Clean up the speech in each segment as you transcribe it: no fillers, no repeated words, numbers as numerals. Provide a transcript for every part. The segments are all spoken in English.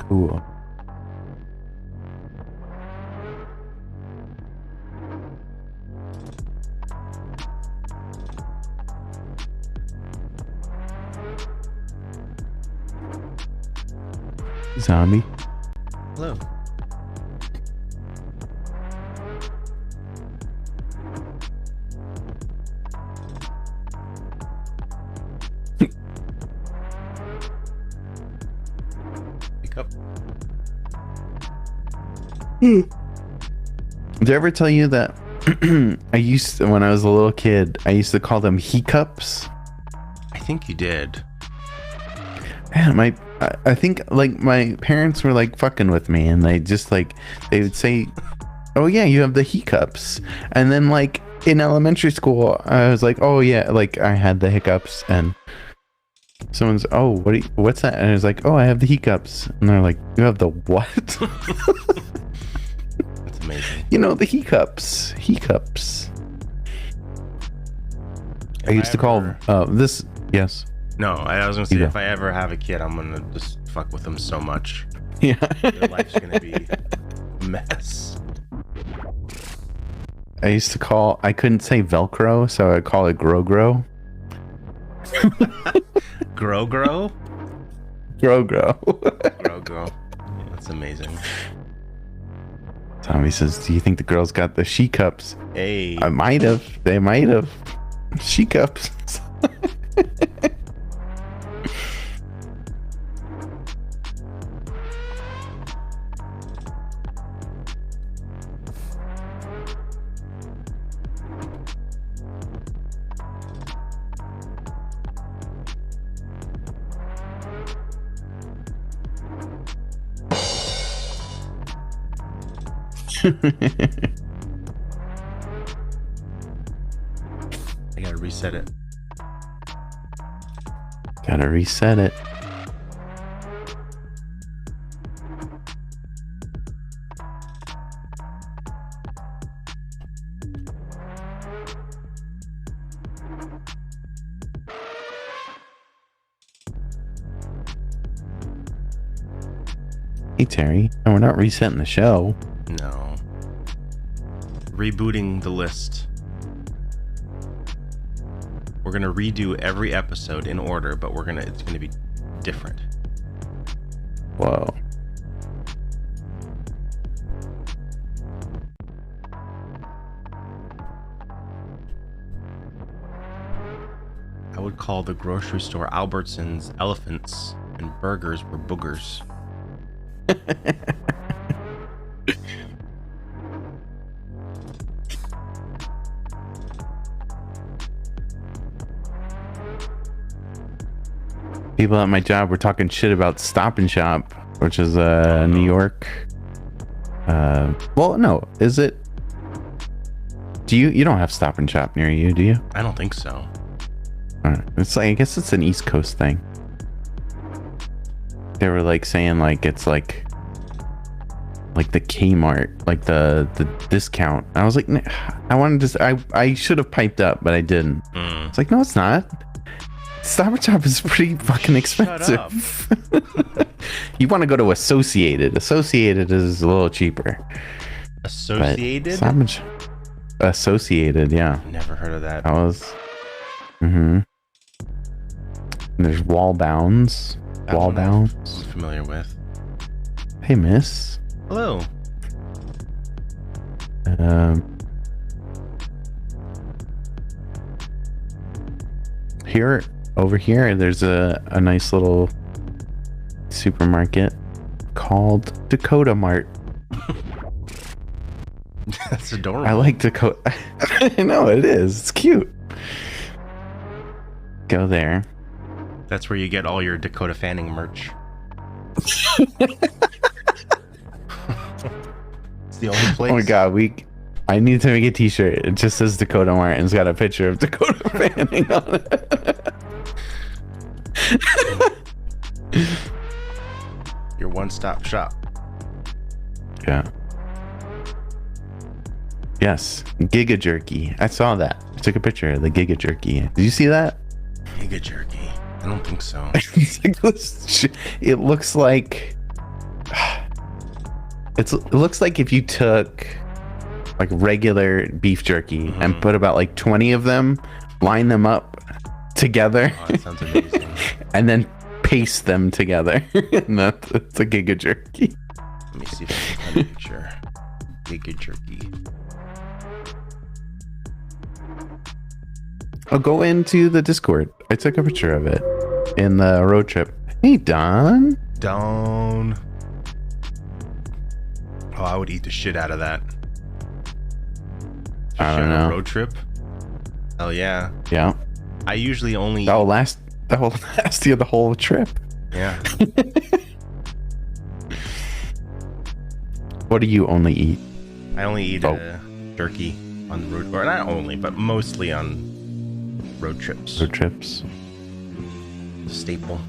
Cool. Zombie. Hello. Pick up. Did I ever tell you that I used to, when I was a little kid, I used to call them hiccups? I think you did. Man, I think like my parents were like fucking with me, and they just like they would say, "Oh yeah, you have the hiccups," and then like in elementary school, I was like, "Oh yeah," like I had the hiccups, and someone's, "Oh, what's that?" And I was like, "Oh, I have the hiccups," and they're like, "You have the what?" That's amazing. You know, the hiccups. I used to call this. Yes. No, I was gonna say, Yeah. if I ever have a kid, I'm gonna just fuck with them so much. Yeah. Their life's gonna be a mess. I used to call. I couldn't say Velcro, so I'd call it Grow. Grow. Grow. Yeah, that's amazing. Tommy says, "Do you think the girls got the she cups?" Hey. I might have. They might have. She cups. I gotta reset it. Gotta reset it. Hey Terry, and we're not resetting the show. No. Rebooting the list. We're gonna redo every episode in order, but it's gonna be different. Whoa. I would call the grocery store Albertsons elephants and burgers were boogers. People at my job were talking shit about Stop and Shop, which is New York. Well, no, is it? Do you don't have Stop and Shop near you, do you? I don't think so. It's like, I guess it's an East Coast thing. They were like saying like it's like the Kmart, like the discount. I was like, I wanted to. I should have piped up, but I didn't. It's like, no, it's not. Stop and Shop is pretty fucking expensive. You want to go to Associated. Associated is a little cheaper. Associated? Associated, yeah. Never heard of that. That was. There's Wall Bounds. Wall Bounds. I'm familiar with. Hey, miss. Hello. Over here, there's a nice little supermarket called Dakota Mart. That's adorable. I like Dakota. I know, it is. It's cute. Go there. That's where you get all your Dakota Fanning merch. It's the only place. Oh my god, I need to make a t-shirt. It just says Dakota Mart and it's got a picture of Dakota Fanning on it. Your one-stop shop. Yeah. Yes, Giga Jerky. I saw that. I took a picture of the Giga Jerky. Did you see that? Giga Jerky. I don't think so. It looks like it looks like if you took like regular beef jerky and put about like 20 of them, line them up together, Oh, that sounds amazing. and then paste them together. And that's a giga jerky. Let me see if I can find a picture. Giga jerky. I'll go into the Discord. I took a picture of it in the road trip. Hey, Don. Down. Oh, I would eat the shit out of that. I don't know. Road trip. Hell yeah. Yeah. I usually only. That will last you the whole trip. Yeah. What do you only eat? I only eat jerky on the road, or not only, but mostly on road trips. Road trips. Staple.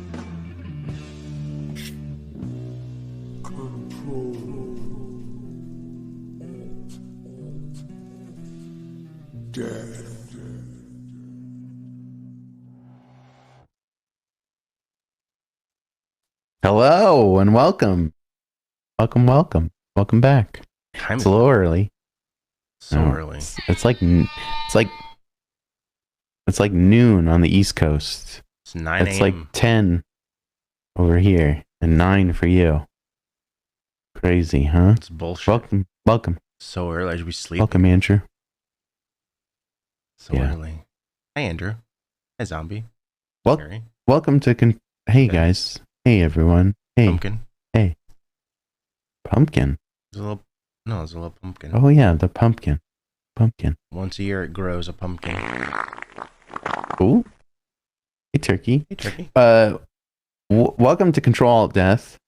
Hello and welcome. Welcome back. It's a little early. So early. It's like noon on the East Coast. It's 9 a.m. It's like 10 over here and 9 for you. Crazy, huh? It's bullshit. Welcome. So early. I should be sleeping. Welcome, Andrew. So early. Hi, Andrew. Hi, Zombie. Welcome to Hey, guys. Hey, everyone. Hey. Pumpkin. Hey. Pumpkin. There's a little pumpkin. Oh, yeah, the pumpkin. Once a year, it grows a pumpkin. Ooh. Hey, turkey. Hey, turkey. Welcome to ControlAltDeath,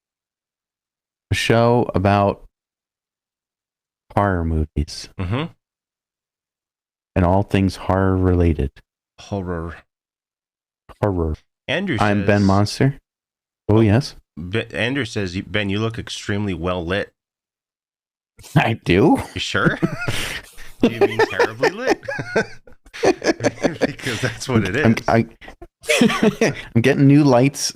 a show about horror movies. Mm-hmm. And all things horror related. Horror. I'm Andrew says, Ben Monster. Oh, yes. Andrew says, Ben, you look extremely well lit. I do? You sure? Do you mean terribly lit? Because that's what it is. I'm getting new lights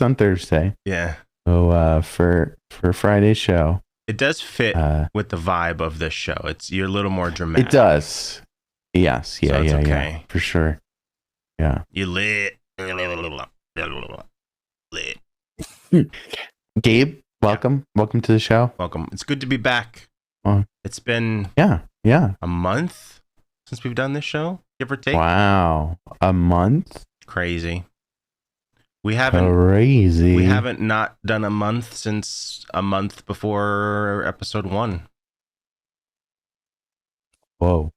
on Thursday. Yeah. So for Friday's show. It does fit with the vibe of this show. You're a little more dramatic. It does. Yes. Yeah, So it's okay. Yeah. For sure. Yeah. You lit. Gabe, welcome. Welcome to the show. Welcome. It's good to be back. It's been a month since we've done this show, give or take. Wow. A month? Crazy. We Crazy. haven't not done a month since a month before episode 1. Whoa.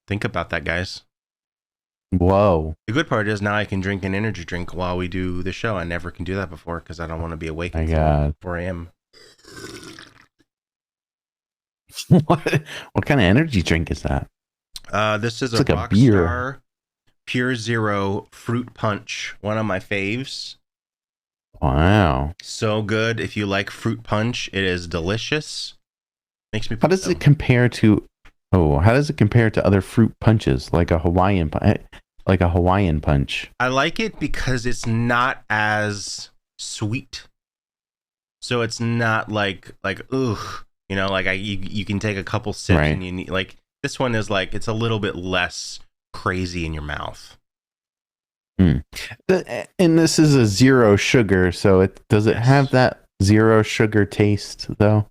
Think about that, guys. Whoa. The good part is now I can drink an energy drink while we do the show. I never can do that before because I don't want to be awake until 4 a.m. What kind of energy drink is that? This is it's a like a beer. Rockstar Pure Zero fruit punch. One of my faves. Wow. So good. If you like fruit punch, it is delicious. Makes me. How does it compare to other fruit punches like a Hawaiian punch? I like it because it's not as sweet. So it's not like ugh, you can take a couple sips and you need this one is it's a little bit less crazy in your mouth. And this is a zero sugar, so does it have that zero sugar taste though?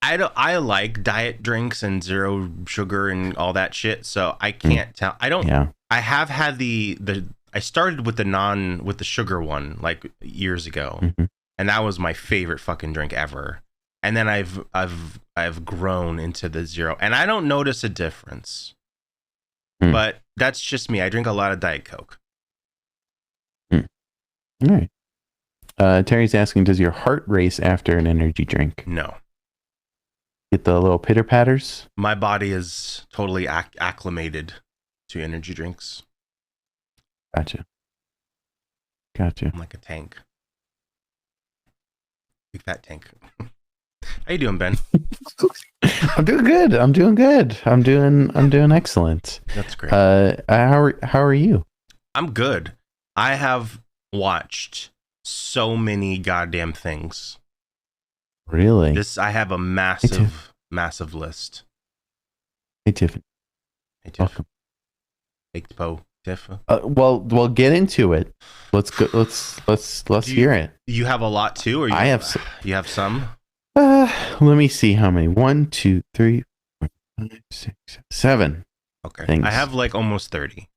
I like diet drinks and zero sugar and all that shit, so I can't tell. I don't. Yeah. I have had I started with the sugar one years ago, and that was my favorite fucking drink ever. And then I've grown into the zero, and I don't notice a difference. But that's just me. I drink a lot of Diet Coke. All right. Terry's asking, does your heart race after an energy drink? No. Get the little pitter patters? My body is totally acclimated to energy drinks. Gotcha. I'm like a tank. Big fat tank. How you doing, Ben? I'm doing good. I'm doing excellent. That's great. How are you? I'm good. I have watched so many goddamn things. Really? I have a massive list. Hey, Tiffany. Hey, Tiff. Welcome. Baked Po, Tiff. Well, get into it. Let's go. Let's hear it. You have a lot too, or you have some? Let me see how many. 1, 2, 3, 4, 5, 6, 7. Okay. Things. I have like almost 30.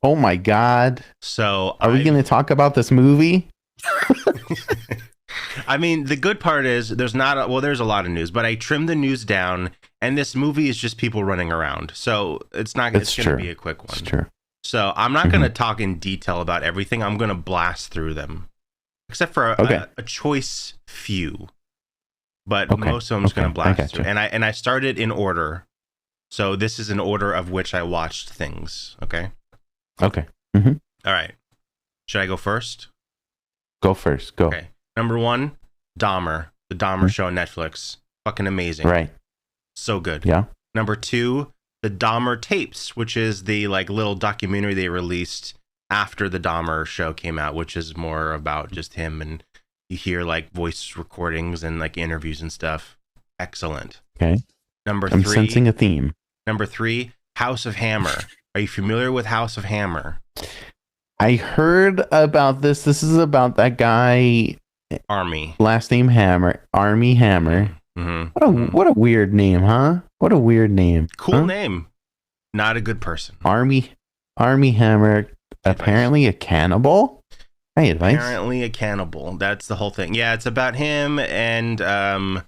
Oh my God. So are we going to talk about this movie? I mean, the good part is there's a lot of news, but I trimmed the news down, and this movie is just people running around. So it's going to be a quick one. It's true. So I'm not going to talk in detail about everything. I'm going to blast through them, except for a choice few. But most of them is going to blast through. And I started in order. So this is an order of which I watched things. Okay. Okay. Mm-hmm. All right. Should I go first? Go first. Go. Okay. Number 1, Dahmer. The Dahmer show on Netflix. Fucking amazing. Right. So good. Yeah. Number 2, the Dahmer tapes, which is the like little documentary they released after the Dahmer show came out, which is more about just him, and you hear like voice recordings and like interviews and stuff. Excellent. Okay. Number 3. I'm sensing a theme. Number 3, House of Hammer. Are you familiar with House of Hammer? I heard about this. This is about that guy. Army. Last name Hammer. Army Hammer. Mm-hmm. What a weird name, huh? What a weird name. Cool name. Not a good person. Army Hammer. Apparently a cannibal. Hey, advice. Apparently a cannibal. That's the whole thing. Yeah, it's about him and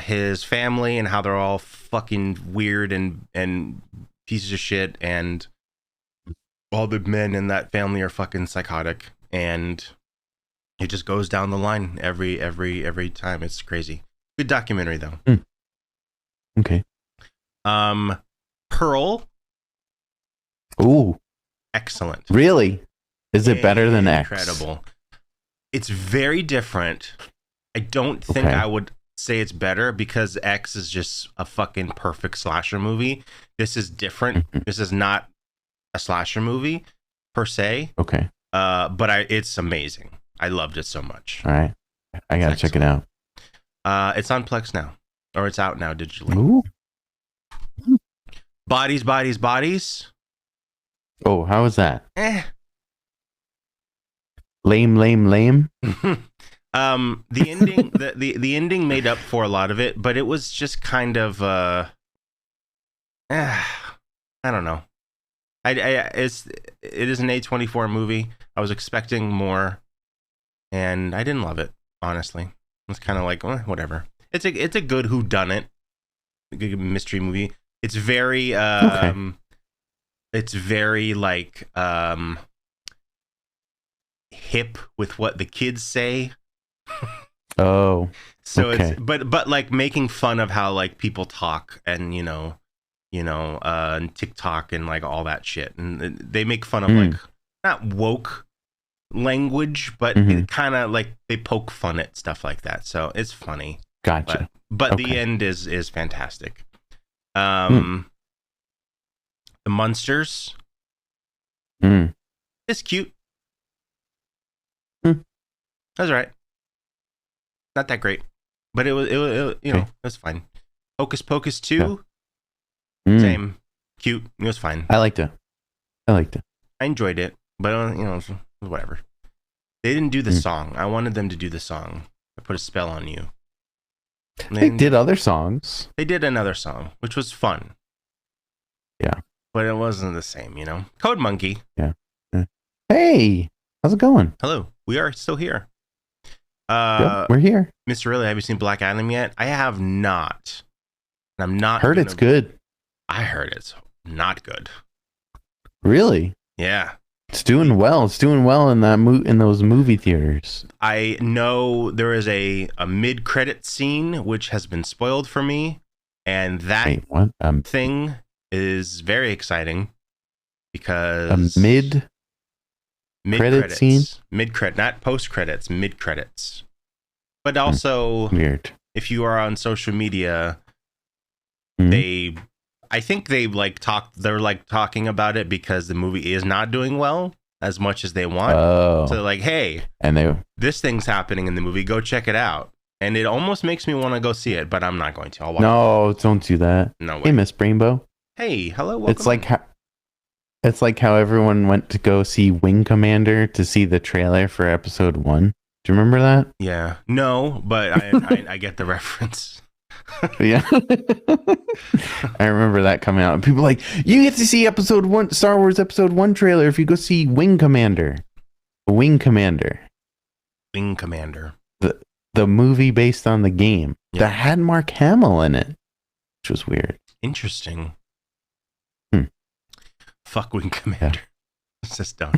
his family and how they're all fucking weird and pieces of shit, and all the men in that family are fucking psychotic, and it just goes down the line every time. It's crazy. Good documentary though. Okay. Pearl. Ooh. Excellent. Really? Is it better than X? Incredible. It's very different. I don't think I would say it's better because X is just a fucking perfect slasher movie. This is different. This is not a slasher movie per se. Okay. But it's amazing. I loved it so much. All right. I gotta check it out. It's on Plex now, or it's out now digitally. Ooh. Bodies, Bodies, Bodies. Oh, how was that? Lame. The ending, the ending made up for a lot of it, but it was just kind of I don't know. It is an A24 movie. I was expecting more, and I didn't love it. Honestly, it's kind of like whatever. It's a good whodunit, a good mystery movie. It's very it's very like hip with what the kids say. Oh, so it's but like making fun of how like people talk, and TikTok and like all that shit, and they make fun of like not woke language, but it kind of like they poke fun at stuff like that. So it's funny. Gotcha. But the end is fantastic. The Monsters. It's cute. That's all right. Not that great, but it was it was fine. Hocus Pocus 2. Same. Cute. It was fine. I liked it. I enjoyed it, but whatever. They didn't do the song. I wanted them to do the song. I put a spell on you. They did other songs. They did another song, which was fun. Yeah. But it wasn't the same, Code Monkey. Yeah. Hey, how's it going? Hello. We are still here. Yep, we're here. Mr. Riley, have you seen Black Adam yet? I have not. And I'm not heard it's good. I heard it's not good. Really? Yeah. It's doing well. It's doing well in that in those movie theaters. I know there is a mid-credit scene which has been spoiled for me, and that thing is very exciting because a mid-credit scene? Mid-credit, not post-credits, mid-credits. But also, weird. If you are on social media, I think they're talking about it because the movie is not doing well as much as they want. Oh. So they're like, hey, and this thing's happening in the movie. Go check it out. and it almost makes me want to go see it, but I'm not going to. I'll watch No, don't do that. No way. Hey, Miss Rainbow. Hey, hello. Welcome. It's like how everyone went to go see Wing Commander to see the trailer for episode 1. Do you remember that? Yeah. No, but I get the reference. Yeah. I remember that coming out. People were like, you get to see episode 1, Star Wars episode 1 trailer if you go see Wing Commander. Wing Commander. Wing Commander. The movie based on the game that had Mark Hamill in it, which was weird. Interesting. Fuck Wing Commander. Yeah. It's just dumb.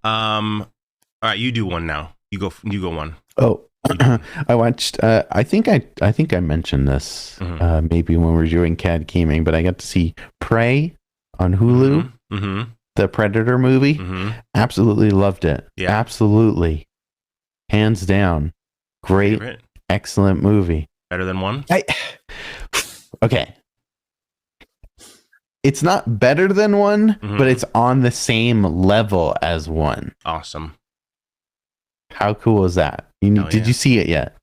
All right, you do one now. You go one. Oh, I watched. I think I mentioned this maybe when we were doing CAD gaming, but I got to see Prey on Hulu. The Predator movie. Absolutely loved it. Yeah. Absolutely, hands down, great, excellent movie. Better than 1. Okay. It's not better than 1, but it's on the same level as 1. Awesome. How cool is that? Did you see it yet?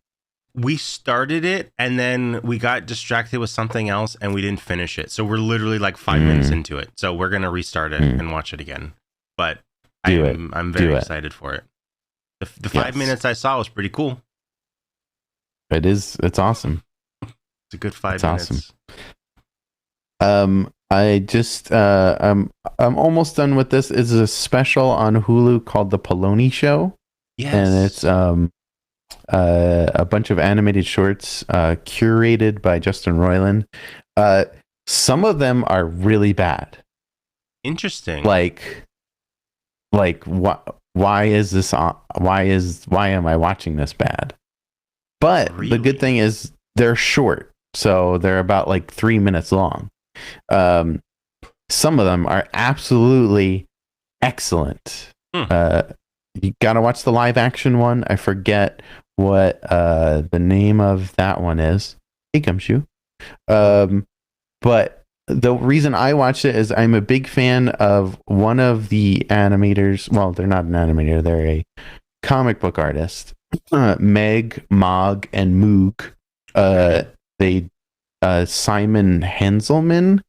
We started it and then we got distracted with something else and we didn't finish it. So we're literally like 5 minutes into it. So we're going to restart it and watch it again. But I'm very excited for it. The 5 minutes I saw was pretty cool. It's awesome. It's a good 5 minutes. Awesome. I just I'm almost done with this. It's a special on Hulu called The Poloni Show. Yes. And it's a bunch of animated shorts curated by Justin Roiland. Some of them are really bad. Interesting. Like why is this on, why am I watching this bad? But the good thing is they're short. So they're about like 3 minutes long. Some of them are absolutely excellent. You gotta watch the live action one. I forget what the name of that one is. Hey, Gumshoe. But the reason I watched it is I'm a big fan of one of the animators. Well, they're not an animator. They're a comic book artist. Meg, Mog, and Moog. They Simon Henselman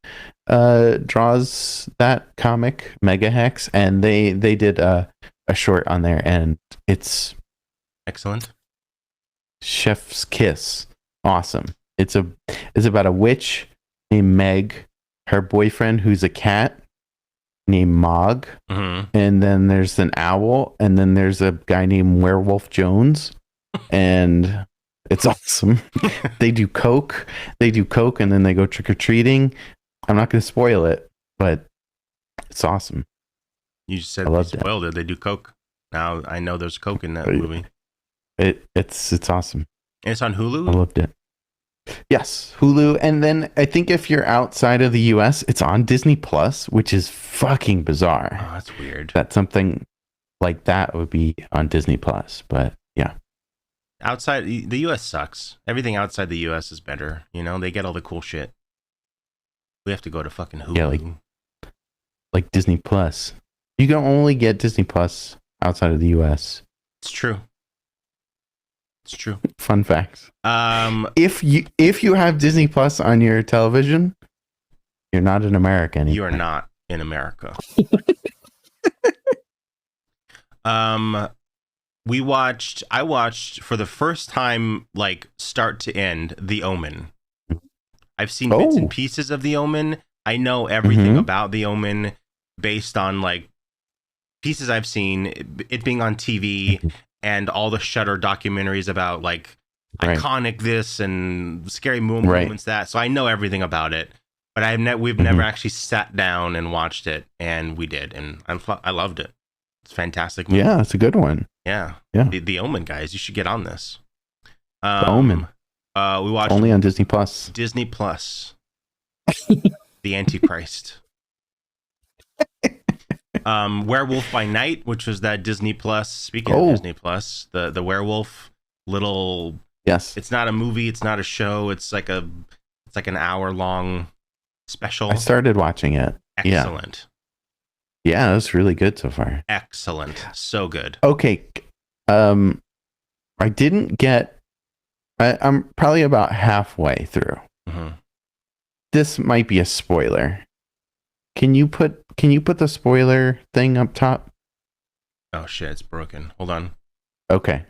draws that comic, Mega Hex, and they did a short on there, and it's excellent. Chef's Kiss. Awesome. It's about a witch named Meg, her boyfriend who's a cat named Mog, and then there's an owl, and then there's a guy named Werewolf Jones, and it's awesome. They do coke, and then they go trick-or-treating. I'm not going to spoil it, but it's awesome. You said they spoiled it. They do coke. Now I know there's coke in that movie. It's awesome. And it's on Hulu? I loved it. Yes, Hulu. And then I think if you're outside of the US, it's on Disney Plus, which is fucking bizarre. Oh, that's weird. That something like that would be on Disney Plus, but yeah. Outside the US sucks. Everything outside the US is better. You know, they get all the cool shit. We have to go to fucking Hulu. Yeah, like Disney Plus. You can only get Disney Plus outside of the US. It's true. It's true. Fun fact. If you have Disney Plus on your television, you're not in America anymore. You are not in America. I watched for the first time, like start to end, The Omen. I've seen bits and pieces of The Omen. I know everything about The Omen based on like pieces I've seen, it being on TV and all the Shudder documentaries about like iconic this and scary moments that. So I know everything about it, but we've never actually sat down and watched it, and we did, and I loved it. It's a fantastic movie. Yeah, it's a good one. Yeah. The Omen, guys, you should get on this. The Omen. We watched only on Disney Plus. Disney Plus. The Antichrist. Werewolf by Night, which was that Disney Plus. Speaking of Disney Plus, the werewolf little. Yes. It's not a movie. It's not a show. It's like an hour long special. I started watching it. Excellent. Yeah, that's really good so far. Excellent. So good. Okay. I didn't get. I'm probably about halfway through. Mm-hmm. This might be a spoiler. Can you put the spoiler thing up top? Oh shit, it's broken. Hold on. Okay.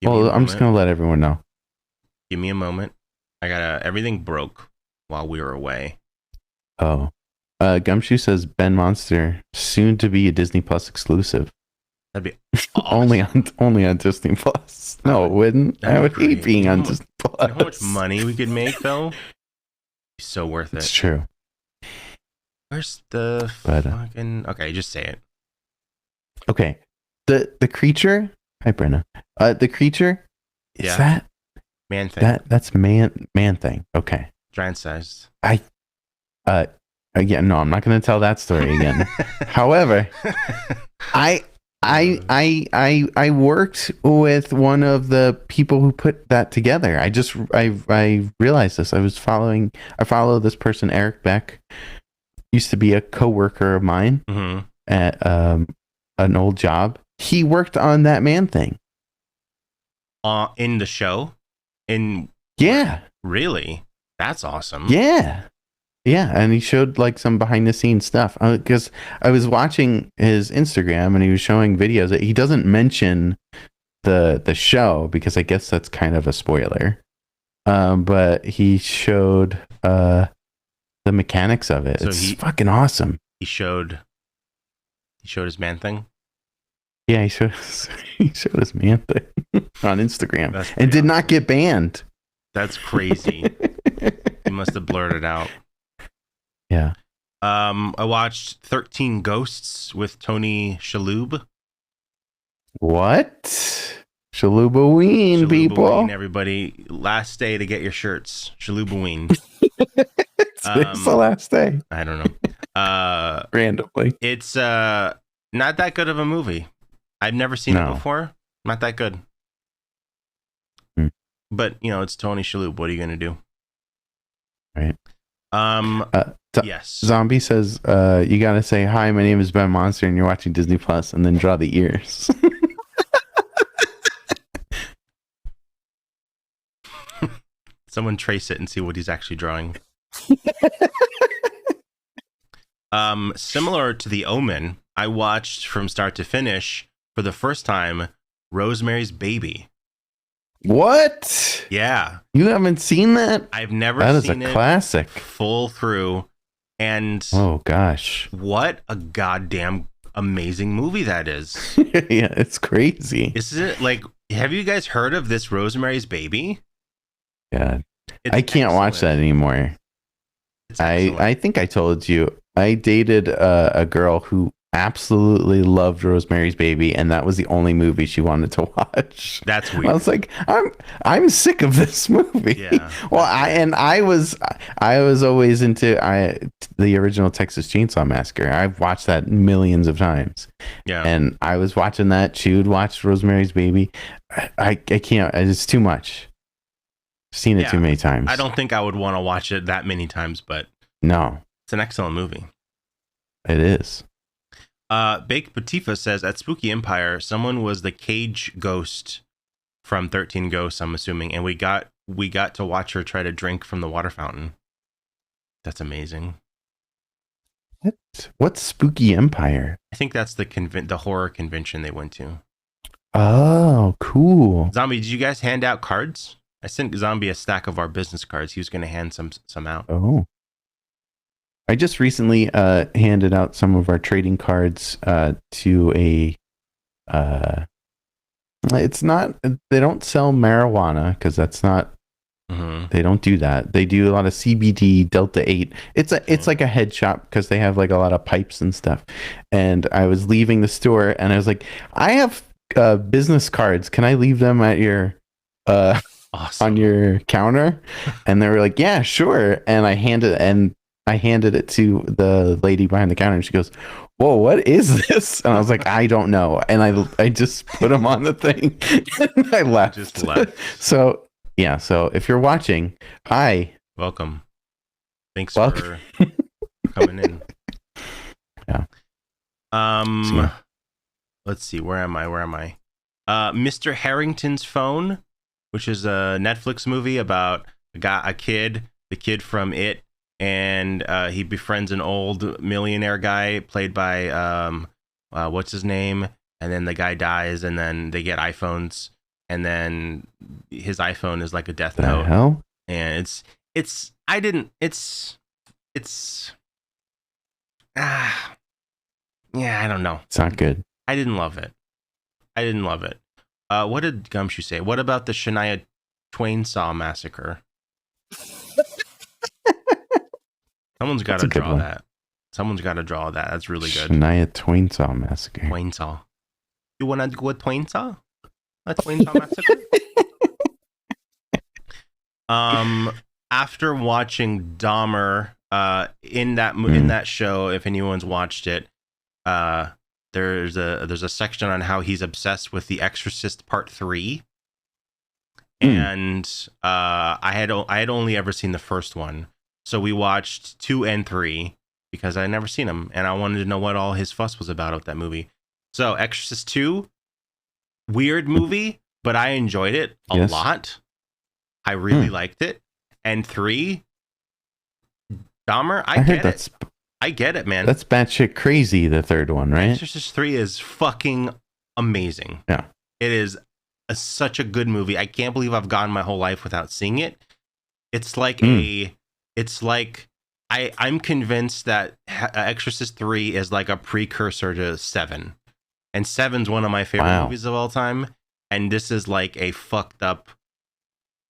Well, I'm just gonna let everyone know. Give me a moment. Everything broke while we were away. Oh. Gumshoe says Ben Monster soon to be a Disney Plus exclusive. That'd be awesome. only on Disney Plus. No, it wouldn't. I would hate being on Disney Plus. You know how much money we could make though? It's so worth it. It's true. Where's the fucking? Okay, just say it. Okay. The creature. Hi, Brenna. The creature. Is that man thing? That's man thing. Okay. Giant sized. Again, no, I'm not going to tell that story again. However, I worked with one of the people who put that together. I realized this. I follow this person, Eric Beck. Used to be a coworker of mine at an old job. He worked on that man thing. In the show? Yeah. Really? That's awesome. Yeah. Yeah, and he showed like some behind the scenes stuff because I was watching his Instagram and he was showing videos that he doesn't mention the show because I guess that's kind of a spoiler. But he showed the mechanics of it. So it's fucking awesome. He showed his man thing. Yeah, he showed his man thing on Instagram and did not get banned. That's crazy. He must have blurred it out. Yeah. I watched 13 Ghosts with Tony Shalhoub. What? Shalhoubaween, people. Everybody. Last day to get your shirts. Shalhoubaween. It's the last day. I don't know. Randomly. It's not that good of a movie. I've never seen it before. Not that good. But, it's Tony Shalhoub. What are you going to do? Right. Yes. Zombie says, you gotta say, hi, my name is Ben Monster and you're watching Disney Plus, and then draw the ears. Someone trace it and see what he's actually drawing. Similar to The Omen, I watched from start to finish for the first time Rosemary's Baby. What? Yeah. You haven't seen that? I've never seen it. That is a classic. Full through. And oh gosh, what a goddamn amazing movie that is. Yeah, it's crazy. Isn't it? Like, have you guys heard of this Rosemary's Baby? Yeah. I can't watch that anymore. I think I told you I dated a girl who absolutely loved Rosemary's Baby, and that was the only movie she wanted to watch. That's weird. I was like, I'm sick of this movie. Yeah. Well, I was always into the original Texas Chainsaw Massacre. I've watched that millions of times. Yeah. And I was watching that. She would watch Rosemary's Baby. I can't. It's too much. Seen it too many times. I don't think I would want to watch it that many times, but no, it's an excellent movie. It is. Baked Patifa says at Spooky Empire, someone was the cage ghost from 13 Ghosts, I'm assuming, and we got to watch her try to drink from the water fountain. That's amazing. What's Spooky Empire? I think that's the horror convention they went to. Oh, cool. Zombie, did you guys hand out cards? I sent Zombie a stack of our business cards. He was going to hand some out. Oh. I just recently handed out some of our trading cards to a it's not, they don't sell marijuana because that's not, they don't do that. They do a lot of CBD, Delta 8. It's like a head shop because they have like a lot of pipes and stuff. And I was leaving the store and I was like, I have business cards. Can I leave them at your awesome. On your counter? And they were like, yeah, sure. And I handed it to the lady behind the counter and she goes, whoa, what is this? And I was like, I don't know. And I just put them on the thing and I left. Just left. So yeah, so if you're watching, hi. Welcome. Thanks for coming in. Yeah. Let's see, where am I? Mr. Harrington's Phone, which is a Netflix movie about the kid from It, and he befriends an old millionaire guy played by what's his name, and then the guy dies, and then they get iPhones, and then his iPhone is like a death note. Hell? And it's yeah, I don't know. It's not good. I didn't love it. What did Gumshoe say? What about the Shania Twain Saw Massacre? Someone's got to draw that. That's really good. Shania Twain Saw Massacre. Twain Saw. You want to go with Twain Saw? A Twain Saw Massacre? After watching Dahmer, in that show, if anyone's watched it, there's a section on how he's obsessed with The Exorcist Part 3. And I had only ever seen the first one. So we watched 2 and 3 because I had never seen them, and I wanted to know what all his fuss was about with that movie. So Exorcist 2, weird movie, but I enjoyed it a lot. I really liked it. And 3, Dahmer, I get it. I get it, man. That's batshit crazy, the third one, right? Exorcist 3 is fucking amazing. Yeah. It is such a good movie. I can't believe I've gone my whole life without seeing it. It's like I'm convinced that Exorcist 3 is like a precursor to 7. And 7's one of my favorite movies of all time. And this is like a fucked up,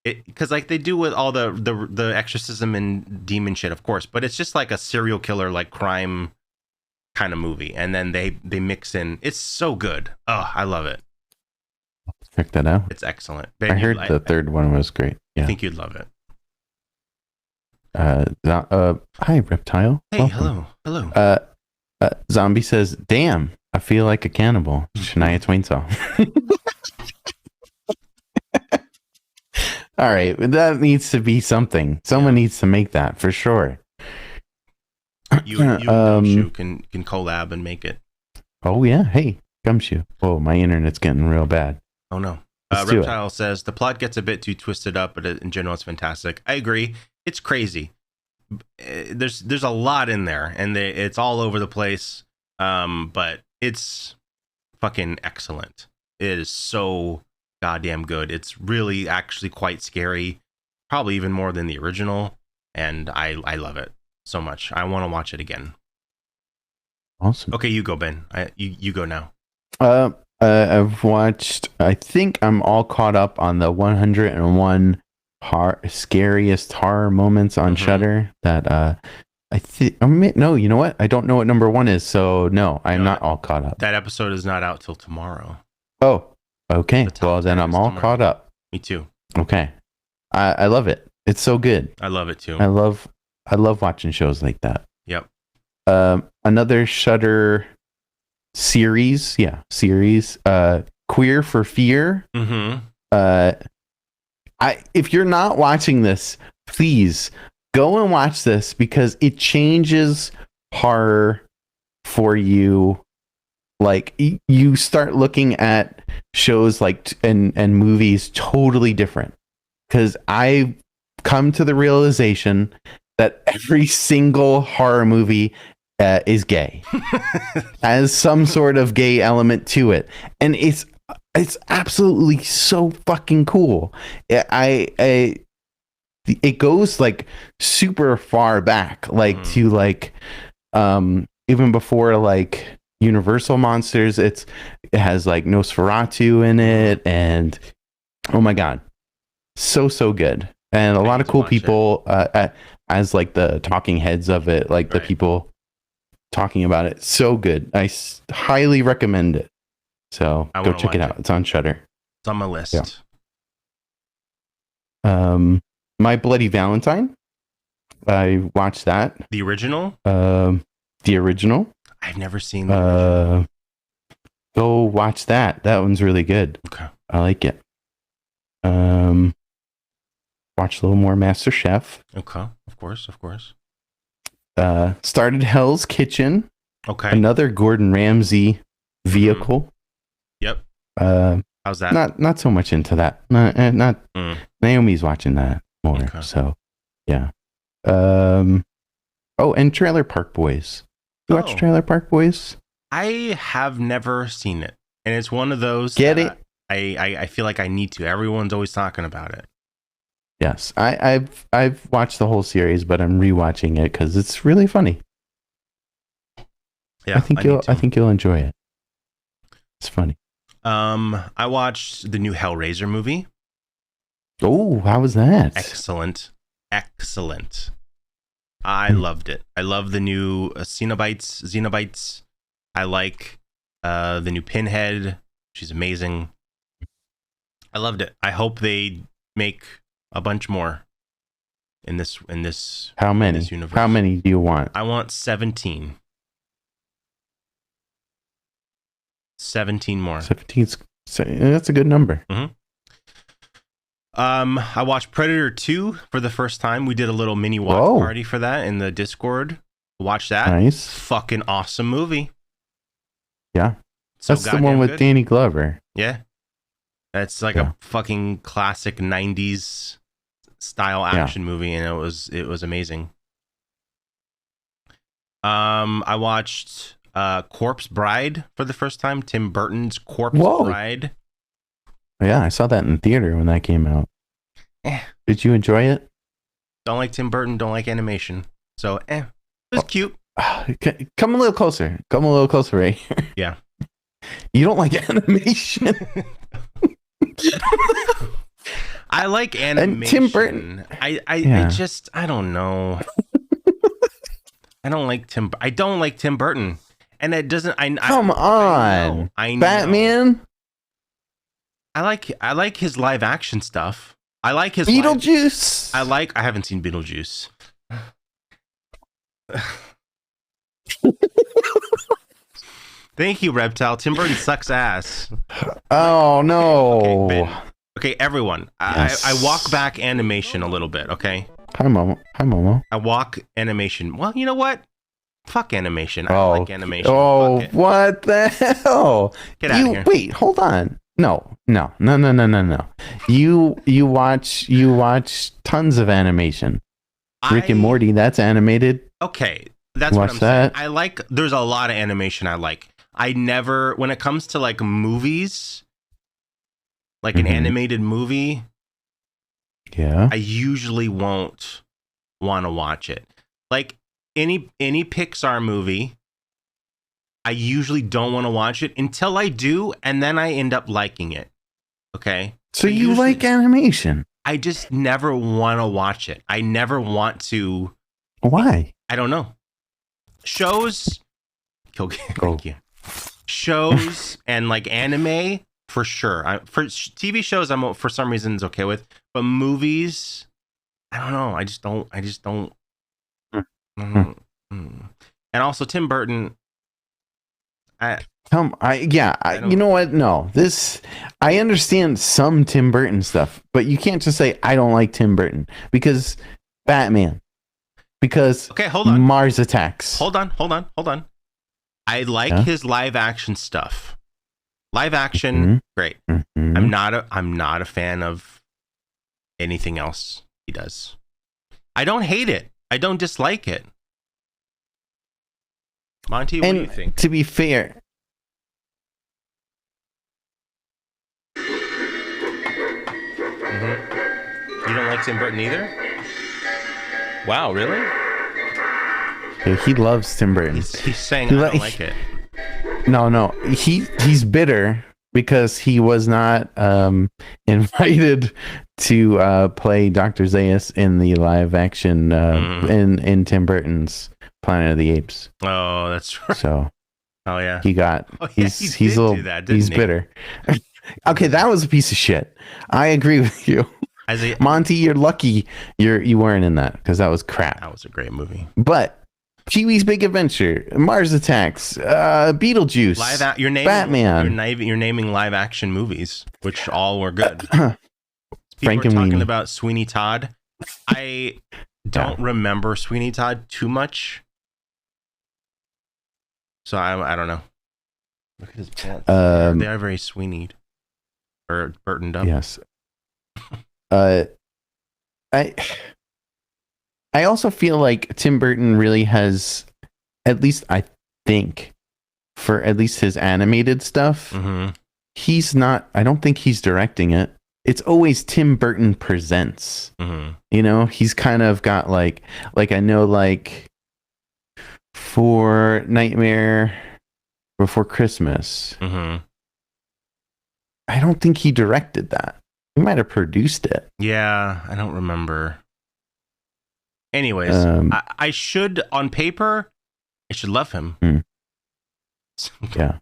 because like they do with all the exorcism and demon shit, of course, but it's just like a serial killer, like crime kind of movie. And then they mix in, it's so good. Oh, I love it. Check that out. It's excellent. I heard the third one was great. Yeah. I think you'd love it. Hi, Reptile. Hey, welcome. hello. Zombie says, damn, I feel like a cannibal. Shania Twain Saw. All right, that needs to be something. Someone needs to make that for sure. You and Gumshoe can collab and make it. Oh yeah, hey, Gumshoe. Oh, my internet's getting real bad. Oh no. Reptile says the plot gets a bit too twisted up, but in general, it's fantastic. I agree. It's crazy. There's a lot in there, and it's all over the place. But it's fucking excellent. It is so goddamn good. It's really actually quite scary, probably even more than the original, and I love it so much. I want to watch it again. Awesome. Okay, you go, Ben. You go now. I've watched, I think I'm all caught up on the 101 scariest horror moments on Shudder. That I think, no, you know what? I don't know what number 1 is, so no, I'm not all caught up. That episode is not out till tomorrow. Oh, okay. Well, then I'm all caught up. Me too. Okay. I love it. It's so good. I love it too. I love watching shows like that. Yep. Another Shudder series, Queer for Fear. If you're not watching this, please go and watch this, because it changes horror for you. Like, you start looking at shows like and movies totally different, because I've come to the realization that every single horror movie is gay, has some sort of gay element to it, and it's absolutely so fucking cool. It goes like super far back, like to like even before like Universal monsters. It has like Nosferatu in it, and oh my god, so good. And a lot of cool people as like the talking heads of it, like the people talking about it. So good. I highly recommend it. So go check it out. It's on Shudder. It's on my list. Yeah. My Bloody Valentine. I watched that. The original? The original. I've never seen the original. Go watch that. That one's really good. Okay. I like it. Watch a little more Master Chef. Okay. Of course. Started Hell's Kitchen. Okay. Another Gordon Ramsay vehicle. Yep. How's that? Not so much into that. Not Naomi's watching that more. Okay. So, yeah. Oh, and Trailer Park Boys. You watch Trailer Park Boys? I have never seen it, and it's one of those. Get it? I feel like I need to. Everyone's always talking about it. Yes, I've watched the whole series, but I'm rewatching it because it's really funny. Yeah, I think you'll enjoy it. It's funny. I watched the new Hellraiser movie. Oh, how was that? Excellent. I loved it. I love the new Xenobites. I like the new Pinhead. She's amazing. I loved it. I hope they make a bunch more in this How many? In this universe. How many do you want? I want 17. 17 more. 17's that's a good number. Mm-hmm. I watched Predator 2 for the first time. We did a little mini watch party for that in the Discord. Watch that. Nice. Fucking awesome movie. Yeah. So that's the one with Danny Glover. Yeah. That's like a fucking classic 90s style action movie, and it was amazing. I watched Corpse Bride for the first time. Tim Burton's Corpse Bride. Yeah, I saw that in theater when that came out. Did you enjoy it? Don't like Tim Burton, don't like animation. So, it was cute. Come a little closer. Come a little closer right here. Yeah. You don't like animation? I like animation. And Tim Burton. I don't know. I don't like Tim Burton. And it doesn't Come on. I know. Batman? I like his live action stuff. I like his Beetlejuice. I haven't seen Beetlejuice. Thank you, Reptile. Tim Burton sucks ass. Oh no. Okay, everyone. Yes. I walk back animation a little bit, okay? Hi Momo. I walk animation. Well, you know what? Fuck animation. I don't like animation. Oh, what the hell? Get out of here. Wait, hold on. No. You watch tons of animation. Rick and Morty, that's animated. Okay, that's what I'm saying. There's a lot of animation I like. I never, when it comes to like movies, like an animated movie, I usually won't want to watch it. Like any Pixar movie, I usually don't want to watch it until I do, and then I end up liking it. Okay? So you like animation? I just never want to watch it. I never want to. Why? I don't know. Shows. Thank you. Shows and like anime for sure. For TV shows, I'm for some reasons okay with, but movies, I don't know. I just don't. And also Tim Burton. You know what? No, I understand some Tim Burton stuff, but you can't just say I don't like Tim Burton because Batman. Because hold on. Mars Attacks. Hold on. I like his live action stuff. Live action, great. Mm-hmm. I'm not a fan of anything else he does. I don't hate it. I don't dislike it. Monty, what do you think? To be fair, you don't like Tim Burton either? Wow, really? Yeah, he loves Tim Burton. He's saying I don't like it. No, he's bitter because he was not invited to play Dr. Zaius in the live action in Tim Burton's Planet of the Apes. Oh, that's right. So, yeah, he got. He's a little. He's bitter. Okay, that was a piece of shit. I agree with you. Monty, you're lucky you weren't in that because that was crap. That was a great movie. But Pee-wee's Big Adventure, Mars Attacks, Beetlejuice, Batman. You're naming live action movies, which all were good. Frank and talking Weenie. about Sweeney Todd. I don't remember Sweeney Todd too much, so I don't know. Look at his pants. They are very Sweeneyed. Burtoned up. Yes. I also feel like Tim Burton really has, at least I think, for at least his animated stuff, he's not, I don't think he's directing it. It's always Tim Burton presents. You know, he's kind of got like I know, like for Nightmare Before Christmas, I don't think he directed that. He might have produced it. Yeah, I don't remember. Anyways, I should, on paper, I should love him. Yeah.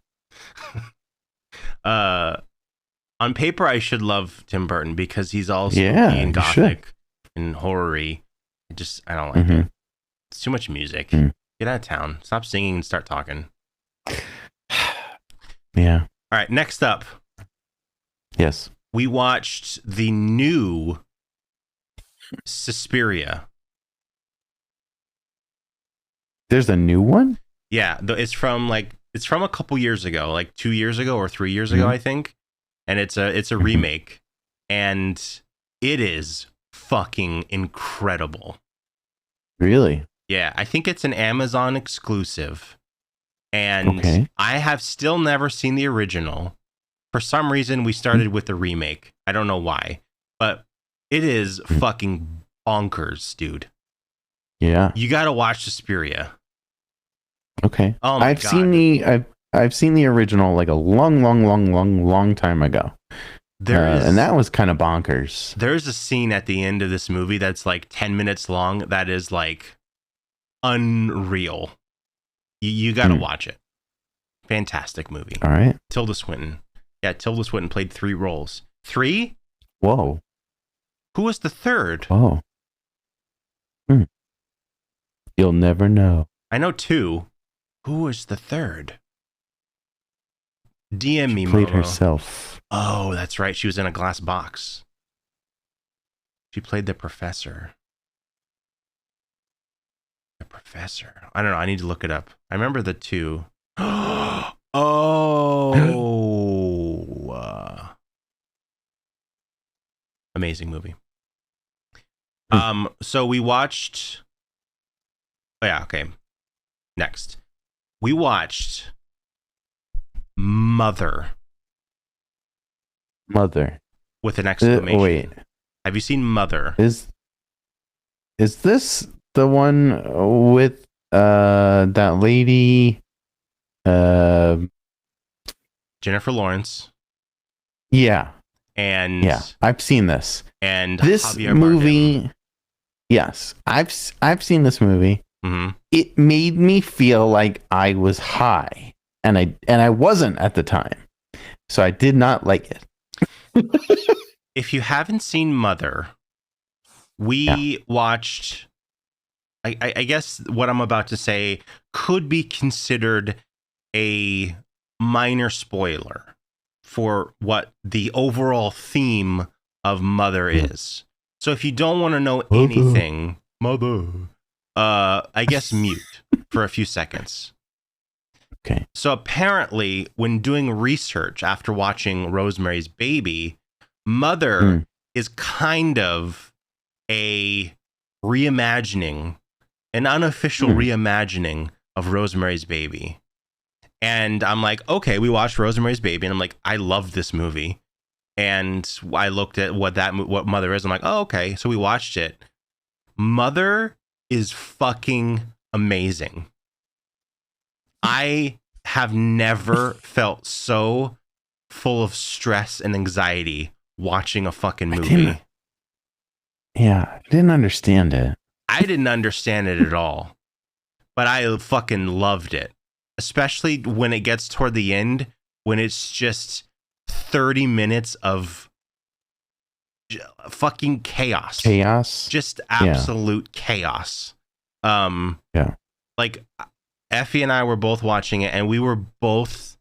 On paper, I should love Tim Burton because he's all spooky and gothic and horror-y. I don't like it. It's too much music. Get out of town. Stop singing and start talking. Yeah. All right, next up. Yes. We watched the new Suspiria. There's a new one? Yeah, it's from a couple years ago, like 2 years ago or 3 years ago, I think. And it's a remake, and it is fucking incredible. Really? Yeah, I think it's an Amazon exclusive. And I have still never seen the original. For some reason, we started with the remake. I don't know why, but it is fucking bonkers, dude. Yeah. You got to watch Suspiria. Okay. Oh my God. I've seen the original like a long time ago. And that was kind of bonkers. There's a scene at the end of this movie that's like 10 minutes long that is like unreal. You got to watch it. Fantastic movie. All right. Tilda Swinton. Yeah, Tilda Swinton played 3 roles. 3? Whoa. Who was the third? Oh. You'll never know. I know 2. Who was the third? DM me, played Momo. herself. Oh, that's right. She was in a glass box. She played the professor. The professor. I don't know. I need to look it up. I remember the 2. Amazing movie. So we watched. Oh, yeah. Okay. Next, we watched Mother. With an exclamation. Wait. Have you seen Mother? Is this the one with that lady? Jennifer Lawrence. Yeah. And yeah, I've seen this. And this Javier movie. Bardem. Yes, I've seen this movie. It made me feel like I was high, and I wasn't at the time, so I did not like it. If you haven't seen Mother, we watched. I guess what I'm about to say could be considered a minor spoiler for what the overall theme of Mother is. So if you don't want to know anything, Mother, I guess mute for a few seconds. Okay. So apparently, when doing research after watching Rosemary's Baby, Mother is kind of a reimagining, an unofficial reimagining of Rosemary's Baby. And I'm like, okay, we watched Rosemary's Baby, and I'm like, I love this movie. And I looked at what Mother is. I'm like, oh, okay. So we watched it. Mother is fucking amazing. I have never felt so full of stress and anxiety watching a fucking movie. I didn't understand it. I didn't understand it at all. But I fucking loved it. Especially when it gets toward the end, when it's just 30 minutes of fucking chaos. Just absolute chaos. Like Effie and I were both watching it, and we were both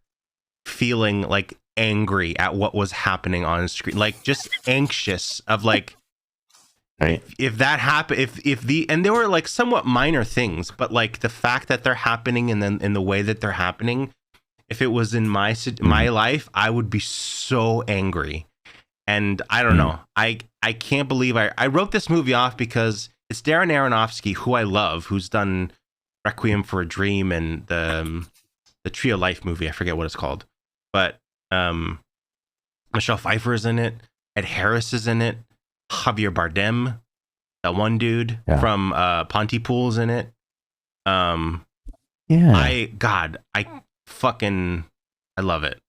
feeling like angry at what was happening on screen, like just anxious of like, if that happened, and they were like somewhat minor things, but like the fact that they're happening and then in the way that they're happening, if it was in my life, I would be so angry. And I don't know. I can't believe I wrote this movie off because it's Darren Aronofsky, who I love, who's done Requiem for a Dream and the Tree of Life movie. I forget what it's called. But Michelle Pfeiffer is in it. Ed Harris is in it. Javier Bardem, that one dude from Pontypool's in it. I love it.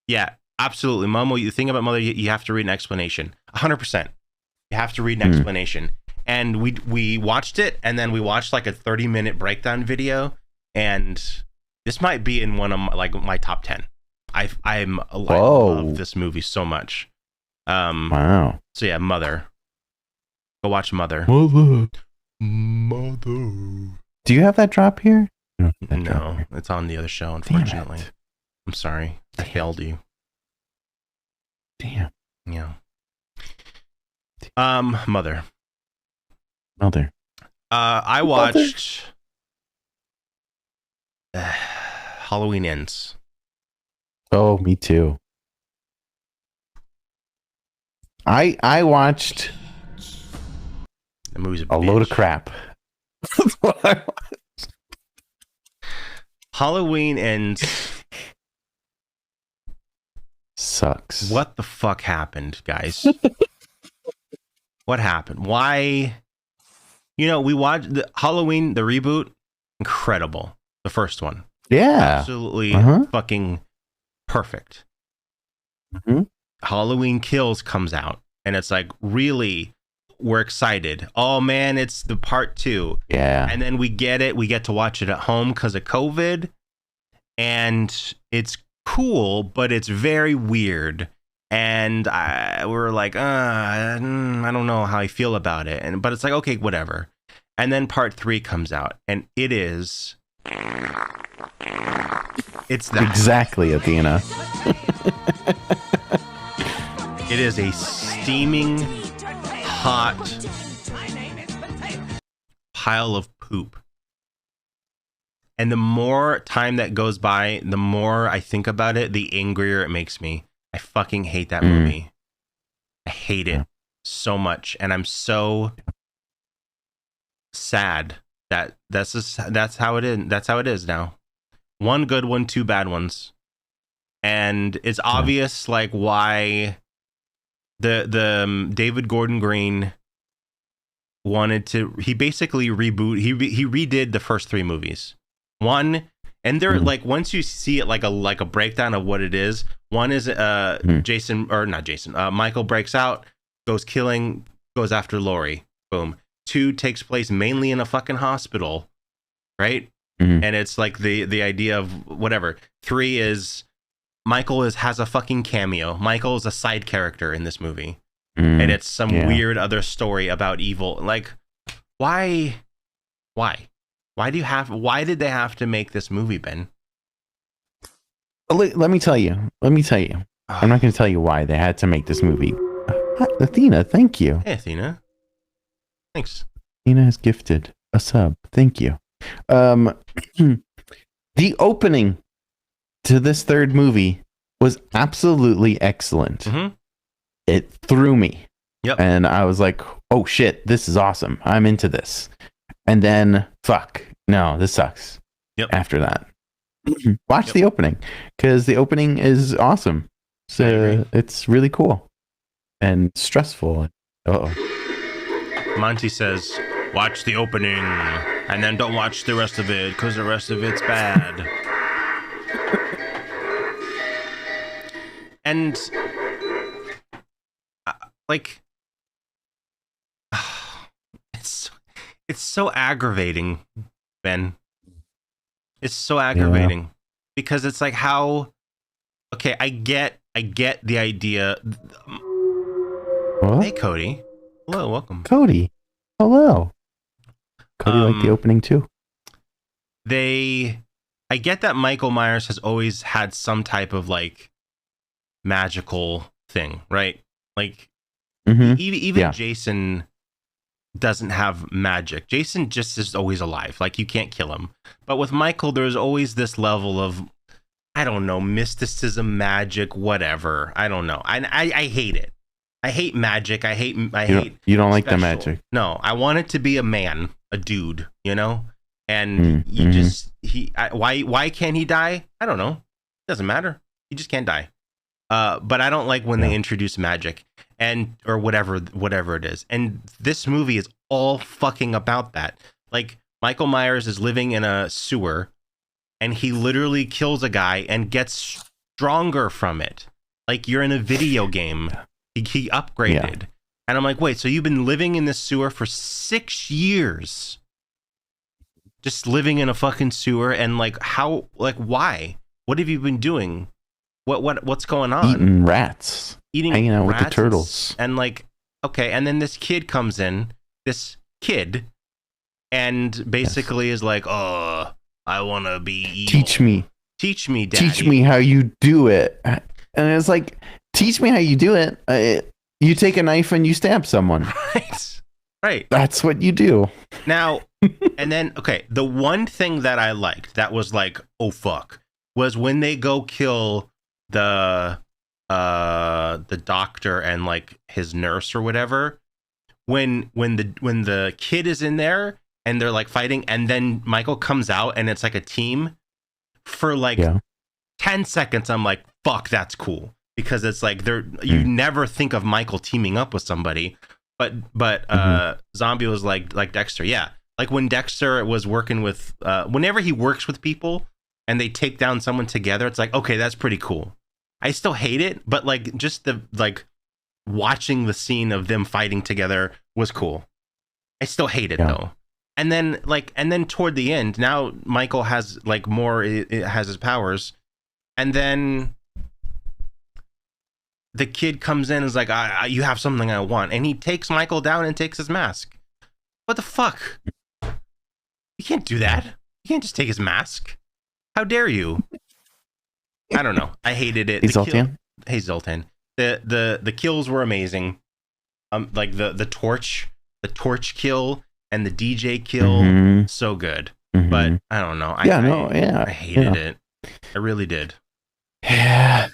Yeah, absolutely. Momo, you think about Mother, you have to read an explanation. 100%. You have to read an explanation. And we watched it, and then we watched like a 30-minute breakdown video, and this might be in one of my top 10. I love this movie so much. Wow. So yeah, Mother. Go watch Mother. Mother. Do you have that drop here? No, it's on the other show, unfortunately. I'm sorry. I failed you. Damn. Yeah. Mother. I watched Halloween Ends. Oh, me too. I watched the movie's a load of crap. That's what I watched. Halloween Ends sucks. What the fuck happened, guys? What happened? Why? We watched the Halloween, the reboot. Incredible. The first one. Yeah. Absolutely fucking perfect. Halloween Kills comes out, and it's like, really, we're excited. Oh man, it's the part 2. Yeah. And then we get to watch it at home because of COVID, and it's cool, but it's very weird. And we're like, I don't know how I feel about it. But it's like, okay, whatever. And then part 3 comes out, and it's that. Exactly, Athena. It is a steaming hot pile of poop. And the more time that goes by, the more I think about it, the angrier it makes me. I fucking hate that movie. I hate it so much. And I'm so sad that that's how it is. That's how it is now. One good one, 2 bad ones. And it's obvious like why the David Gordon Green wanted to, he basically reboot, he redid the first 3 movies. One, and they're like, once you see it like a breakdown of what it is, one is Michael breaks out, goes after Laurie. Boom. 2 takes place mainly in a fucking hospital, right? And it's like the idea of whatever. 3 is Michael has a fucking cameo. Michael is a side character in this movie. And it's some weird other story about evil. Like, why? Why did they have to make this movie, Ben? Let me tell you. I'm not going to tell you why they had to make this movie. Athena, thank you. Hey, Athena. Thanks. Athena has gifted a sub. Thank you. The opening to this 3rd movie was absolutely excellent. It threw me. Yep. And I was like, oh shit, this is awesome. I'm into this. And then, fuck, no, this sucks. Yep. After that. Watch the opening, because the opening is awesome. So it's really cool and stressful. Monty says, watch the opening and then don't watch the rest of it because the rest of it's bad. And like, it's so aggravating, Ben. It's so aggravating because it's like, how, okay, I get the idea. What? Hey, Cody. Hello, welcome. Cody. Hello. Cody liked the opening too. I get that Michael Myers has always had some type of like magical thing, right? Like even Jason doesn't have magic. Jason just is always alive. Like, you can't kill him. But with Michael, there's always this level of I don't know, mysticism, magic, whatever. I don't know. I hate it. I hate magic. I hate. You don't like the magic. No, I want it to be a man, a dude. You know, and you just why can't he die? I don't know. Doesn't matter. He just can't die. But I don't like when they introduce magic or whatever it is. And this movie is all fucking about that. Like Michael Myers is living in a sewer, and he literally kills a guy and gets stronger from it. Like you're in a video game. He upgraded. And I'm like, wait, so you've been living in this sewer for 6 years? Just living in a fucking sewer, and like how, like why? What have you been doing? What's going on? Eating rats. Hanging out with the turtles. And like, okay, and then this kid comes in, and basically is like, oh, I want to be evil. Teach me, Daddy. Teach me how you do it. And it's like, teach me how you do it. You take a knife and you stab someone. Right. That's what you do. Now, and then, okay, the one thing that I liked that was like, oh, fuck, was when they go kill the doctor and like his nurse or whatever. When the kid is in there and they're like fighting, and then Michael comes out and it's like a team for like 10 seconds. I'm like, fuck, that's cool, because it's like you never think of Michael teaming up with somebody, but Zombie was like Dexter. Yeah. Like when Dexter was working with, whenever he works with people and they take down someone together, it's like, okay, that's pretty cool. I still hate it, but like just the like watching the scene of them fighting together was cool. I still hate it though. And then toward the end, now Michael has like it has his powers, and then the kid comes in and is like, you have something I want, and he takes Michael down and takes his mask. What the fuck? You can't do that. You can't just take his mask. How dare you? I don't know. I hated it. Hey Zoltan. The kills were amazing. Like the torch kill and the DJ kill, so good. But I don't know. I hated it. I really did. Yeah.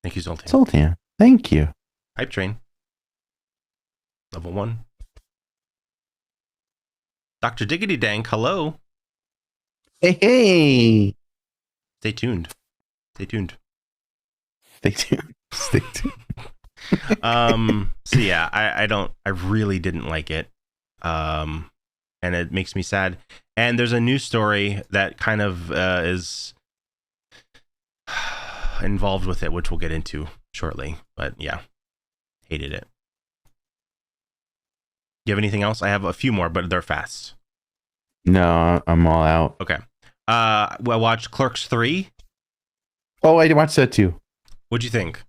Thank you, Zoltan. Zoltan, thank you. Hype train. Level 1. Dr. Diggity Dank, hello. Hey. Stay tuned. Stay tuned. So yeah, I really didn't like it. And it makes me sad. And there's a news story that kind of is involved with it, which we'll get into shortly. But yeah, hated it. You have anything else? I have a few more, but they're fast. No, I'm all out. Okay. I watched Clerks 3. Oh, I watched that too. What'd you think?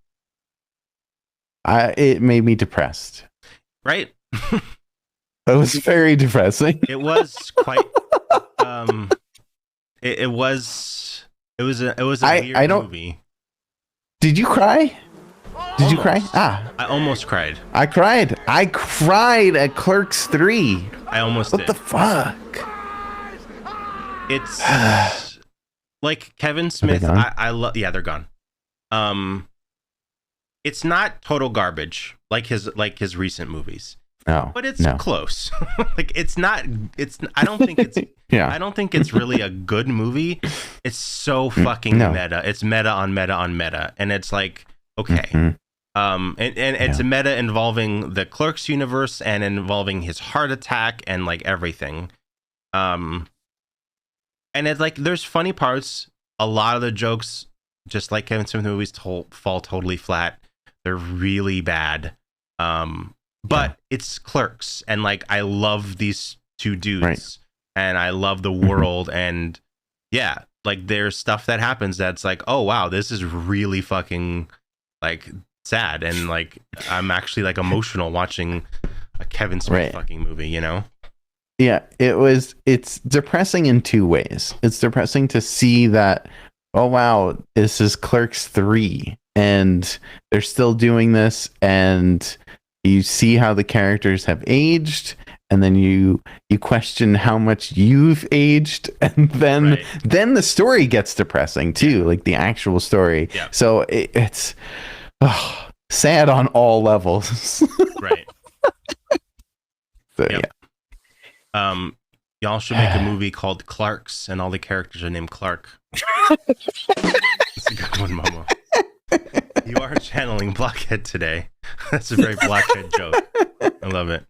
It made me depressed. Right? It was very depressing. It was quite. It was a weird movie. Did you cry? Did you cry? I almost cried. I cried at Clerks 3. I almost did. What the fuck? It's like Kevin Smith. I love. Yeah, they're gone. It's not total garbage like his recent movies. No, but it's close. Like it's not. I don't think it's. I don't think it's really a good movie. It's so fucking meta. It's meta on meta on meta, and it's like okay. And it's a meta involving the Clerks universe and involving his heart attack and like everything. And it's like there's funny parts. A lot of the jokes, just like Kevin Smith movies, fall totally flat. They're really bad. But it's Clerks, and like I love these two dudes, and I love the world, and yeah, like there's stuff that happens that's like, oh wow, this is really fucking like sad, and like I'm actually like emotional watching a Kevin Smith fucking movie, you know? Yeah, it's depressing in two ways. It's depressing to see that, oh wow, this is Clerks 3 and they're still doing this, and you see how the characters have aged, and then you question how much you've aged, and then the story gets depressing too, like the actual story. Yeah. So it's sad on all levels. Right. So, yep. Yeah. Y'all should make a movie called Clarks, and all the characters are named Clark. That's a good one, Momo. You are channeling Blockhead today. That's a very Blockhead joke. I love it.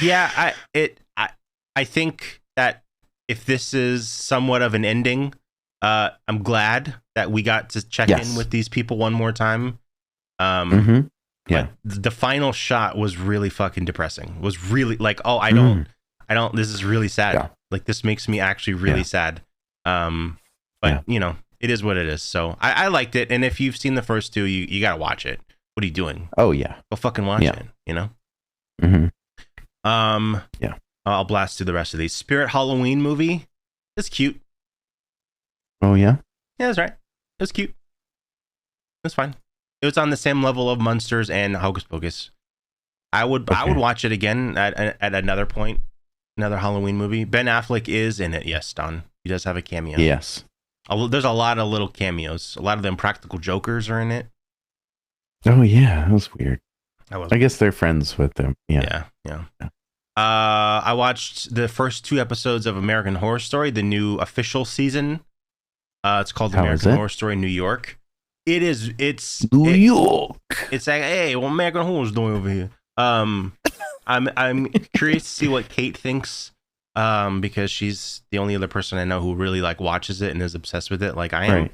Yeah, I think that if this is somewhat of an ending, I'm glad that we got to check in with these people one more time. Yeah, the final shot was really fucking depressing. It was really like, oh, I don't. This is really sad. Yeah. Like, this makes me actually really sad. But you know, it is what it is. So I liked it, and if you've seen the first two, you gotta watch it. What are you doing? Oh yeah, go fucking watch it. You know. Yeah. I'll blast through the rest of these. Spirit Halloween movie. It's cute. Oh yeah. Yeah, that's right. It was cute. It's fine. It was on the same level of Monsters and Hocus Pocus. I would watch it again at another point. Another Halloween movie. Ben Affleck is in it. Yes, Don. He does have a cameo. Yes. There's a lot of little cameos. A lot of them Practical Jokers are in it. Oh yeah, that was weird. I guess they're friends with them. Yeah. I watched the first 2 episodes of American Horror Story, the new official season. It's called American Horror Story New York. It's New York. It's like, hey, what American Horror's doing over here? I'm curious to see what Kate thinks, because she's the only other person I know who really like watches it and is obsessed with it, like I am.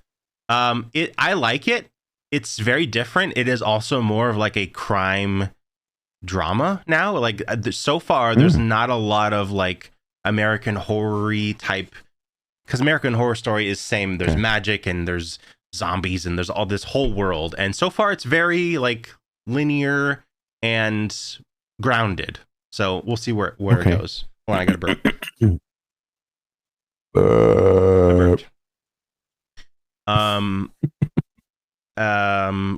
Right. I like it. It's very different. It is also more of like a crime drama now. Like so far, there's not a lot of like American horror-y type, because American Horror Story is same. There's magic and there's zombies and there's all this whole world, and so far it's very like linear and grounded. So we'll see where it goes. Hold on, I got a burp.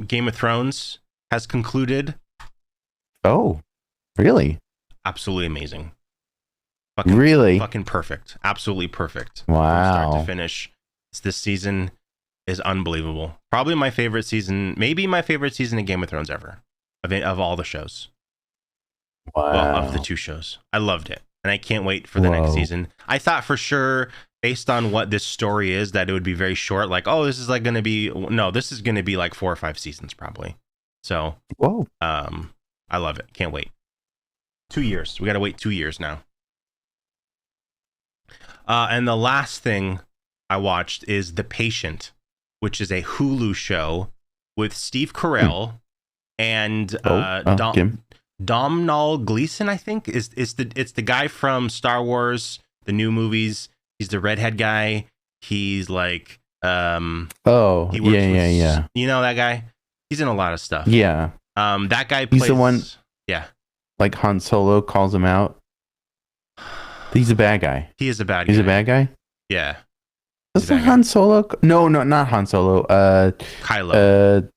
Game of Thrones has concluded. Oh, really? Absolutely amazing. Fucking perfect. Absolutely perfect. Wow. From start to finish. This season is unbelievable. Probably my favorite season. Maybe my favorite season of Game of Thrones ever. Of all the shows. Wow. Well, of the 2 shows. I loved it. And I can't wait for the next season. I thought for sure, based on what this story is, that it would be very short. Like, oh, this is like going to be... No, this is going to be like 4 or 5 seasons probably. So, I love it. Can't wait. 2 years. We got to wait 2 years now. And the last thing I watched is The Patient, which is a Hulu show with Steve Carell and Domhnall Gleeson, I think. It's the guy from Star Wars, the new movies. He's the redhead guy. He's like yeah. You know that guy? He's in a lot of stuff. Yeah. That guy plays... He's the one... Yeah. Like Han Solo calls him out. He's a bad guy. He is a bad guy. He's a bad guy? Yeah. Doesn't Han Solo... No, not Han Solo. Kylo.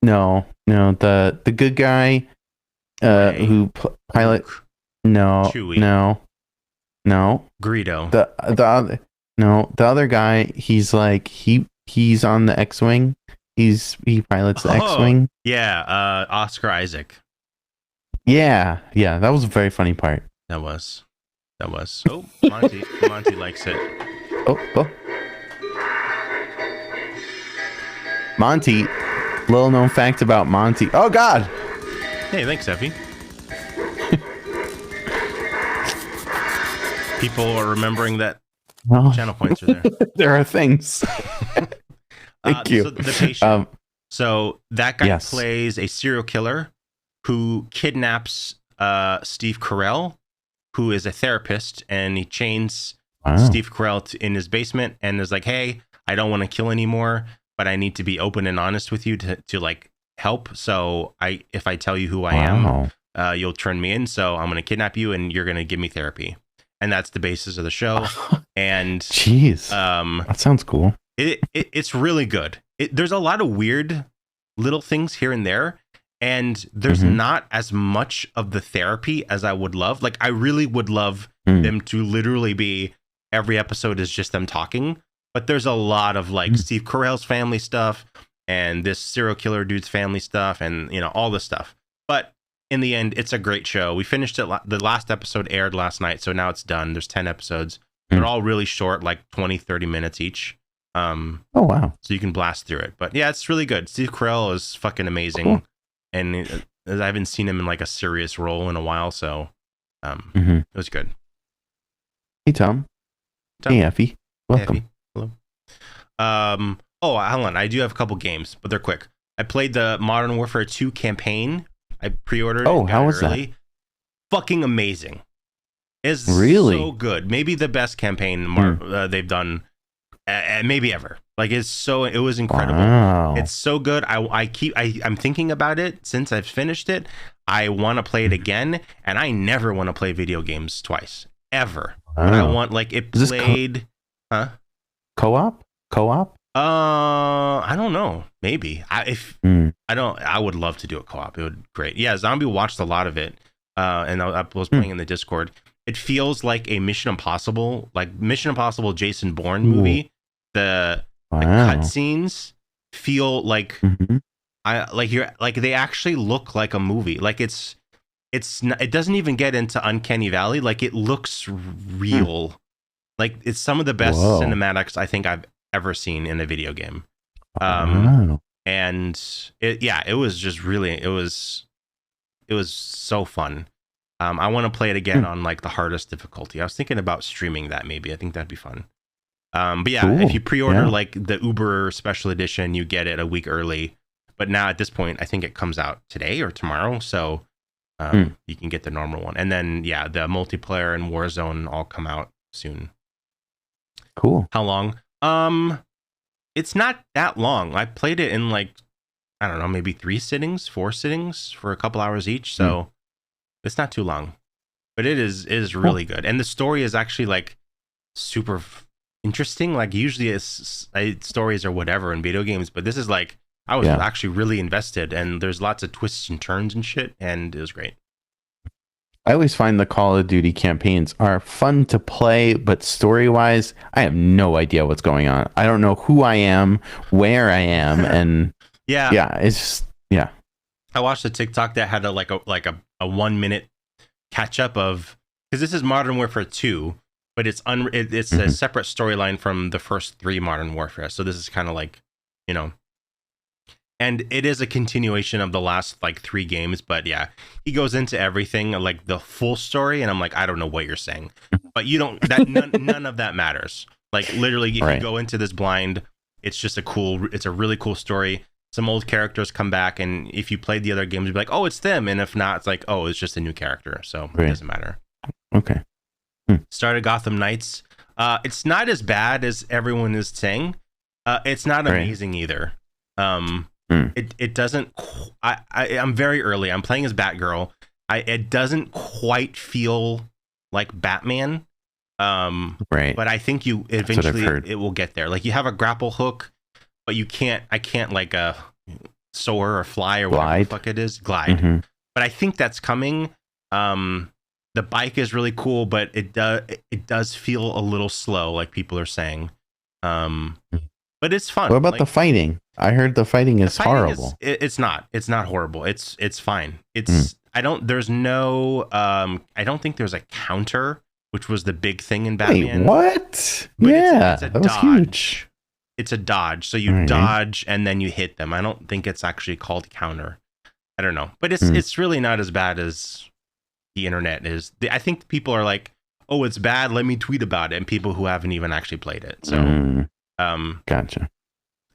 No. The good guy who pilot... No. Chewie. No. Greedo. The other guy, he's like... He's on the X-Wing. He pilots the X-Wing. Yeah, Oscar Isaac. Yeah, that was a very funny part. That was. Oh, Monty likes it. Oh. Monty. Little known fact about Monty. Oh God. Hey, thanks, Effie. People are remembering that channel points are there. There are things. Thank you. So the Patient. So that guy plays a serial killer who kidnaps Steve Carell, who is a therapist, and he chains Steve Carell in his basement and is like, hey, I don't want to kill anymore, but I need to be open and honest with you to like help. So if I tell you who I am, you'll turn me in. So I'm going to kidnap you and you're going to give me therapy. And that's the basis of the show. And jeez, that sounds cool. It's really good. There's a lot of weird little things here and there. And there's not as much of the therapy as I would love. Like, I really would love them to literally be every episode is just them talking. But there's a lot of like Steve Carell's family stuff and this serial killer dude's family stuff and, you know, all this stuff. But in the end, it's a great show. We finished it. The last episode aired last night. So now it's done. There's 10 episodes. They're all really short, like 20, 30 minutes each. Oh, wow. So you can blast through it. But yeah, it's really good. Steve Carell is fucking amazing. Cool. And I haven't seen him in like a serious role in a while. So it was good. Hey, Tom. Hey, Effie. Welcome. Hey, Effie. Hello. Oh, hold on. I do have a couple games, but they're quick. I played the Modern Warfare 2 campaign. I pre-ordered it. Oh, how was that? Fucking amazing. It's really so good. Maybe the best campaign they've done maybe ever. Like, it was incredible. Wow. It's so good. I'm thinking about it since I've finished it. I want to play it again, and I never want to play video games twice ever. Wow. I want like it played. Co-op? I don't know. Maybe I would love to do a co-op. It would be great. Yeah, Zombie watched a lot of it, and I was playing in the Discord. It feels like a Mission Impossible Jason Bourne movie. The cutscenes feel like they actually look like a movie. Like it doesn't even get into Uncanny Valley. Like, it looks real. Like, it's some of the best cinematics I think I've ever seen in a video game. And it was just really, it was so fun. I want to play it again on like the hardest difficulty. I was thinking about streaming that maybe. I think that'd be fun. But yeah, if you pre-order like the Uber special edition, you get it a week early. But now at this point, I think it comes out today or tomorrow. So you can get the normal one. And then, yeah, the multiplayer and Warzone all come out soon. Cool. How long? It's not that long. I played it in like, I don't know, maybe 4 sittings for a couple hours each. So it's not too long, but it is really good. And the story is actually like super interesting. Like, usually stories or whatever in video games, but this is like, I was actually really invested, and there's lots of twists and turns and shit. And it was great. I always find the Call of Duty campaigns are fun to play, but story-wise, I have no idea what's going on. I don't know who I am, where I am, and it's just, I watched a TikTok that had a 1 minute catch up of, because this is Modern Warfare 2, but it's a separate storyline from the first 3 Modern Warfare. So this is kind of like, you know. And it is a continuation of the last like 3 games, but yeah, he goes into everything like the full story, and I'm like, I don't know what you're saying, but you don't. None of that matters. Like, literally, if you go into this blind, it's just it's a really cool story. Some old characters come back, and if you played the other games, you'd be like, oh, it's them, and if not, it's like, oh, it's just a new character, so it doesn't matter. Okay. Started Gotham Knights. It's not as bad as everyone is saying. It's not amazing either. It doesn't. I'm very early. I'm playing as Batgirl. It doesn't quite feel like Batman. But I think you eventually it will get there. Like, you have a grapple hook, but you can't. I can't like soar or fly or whatever the fuck it is. Glide. But I think that's coming. The bike is really cool, but it does feel a little slow, like people are saying. But it's fun. What about the fighting? I heard the fighting is horrible. It's not horrible. It's fine. I don't think there's a counter, which was the big thing in Batman. Wait, what? But it's that was huge. It's a dodge. So you dodge and then you hit them. I don't think it's actually called counter. I don't know. But it's really not as bad as the internet is. I think people are like, oh, it's bad, let me tweet about it. And people who haven't even actually played it. So gotcha.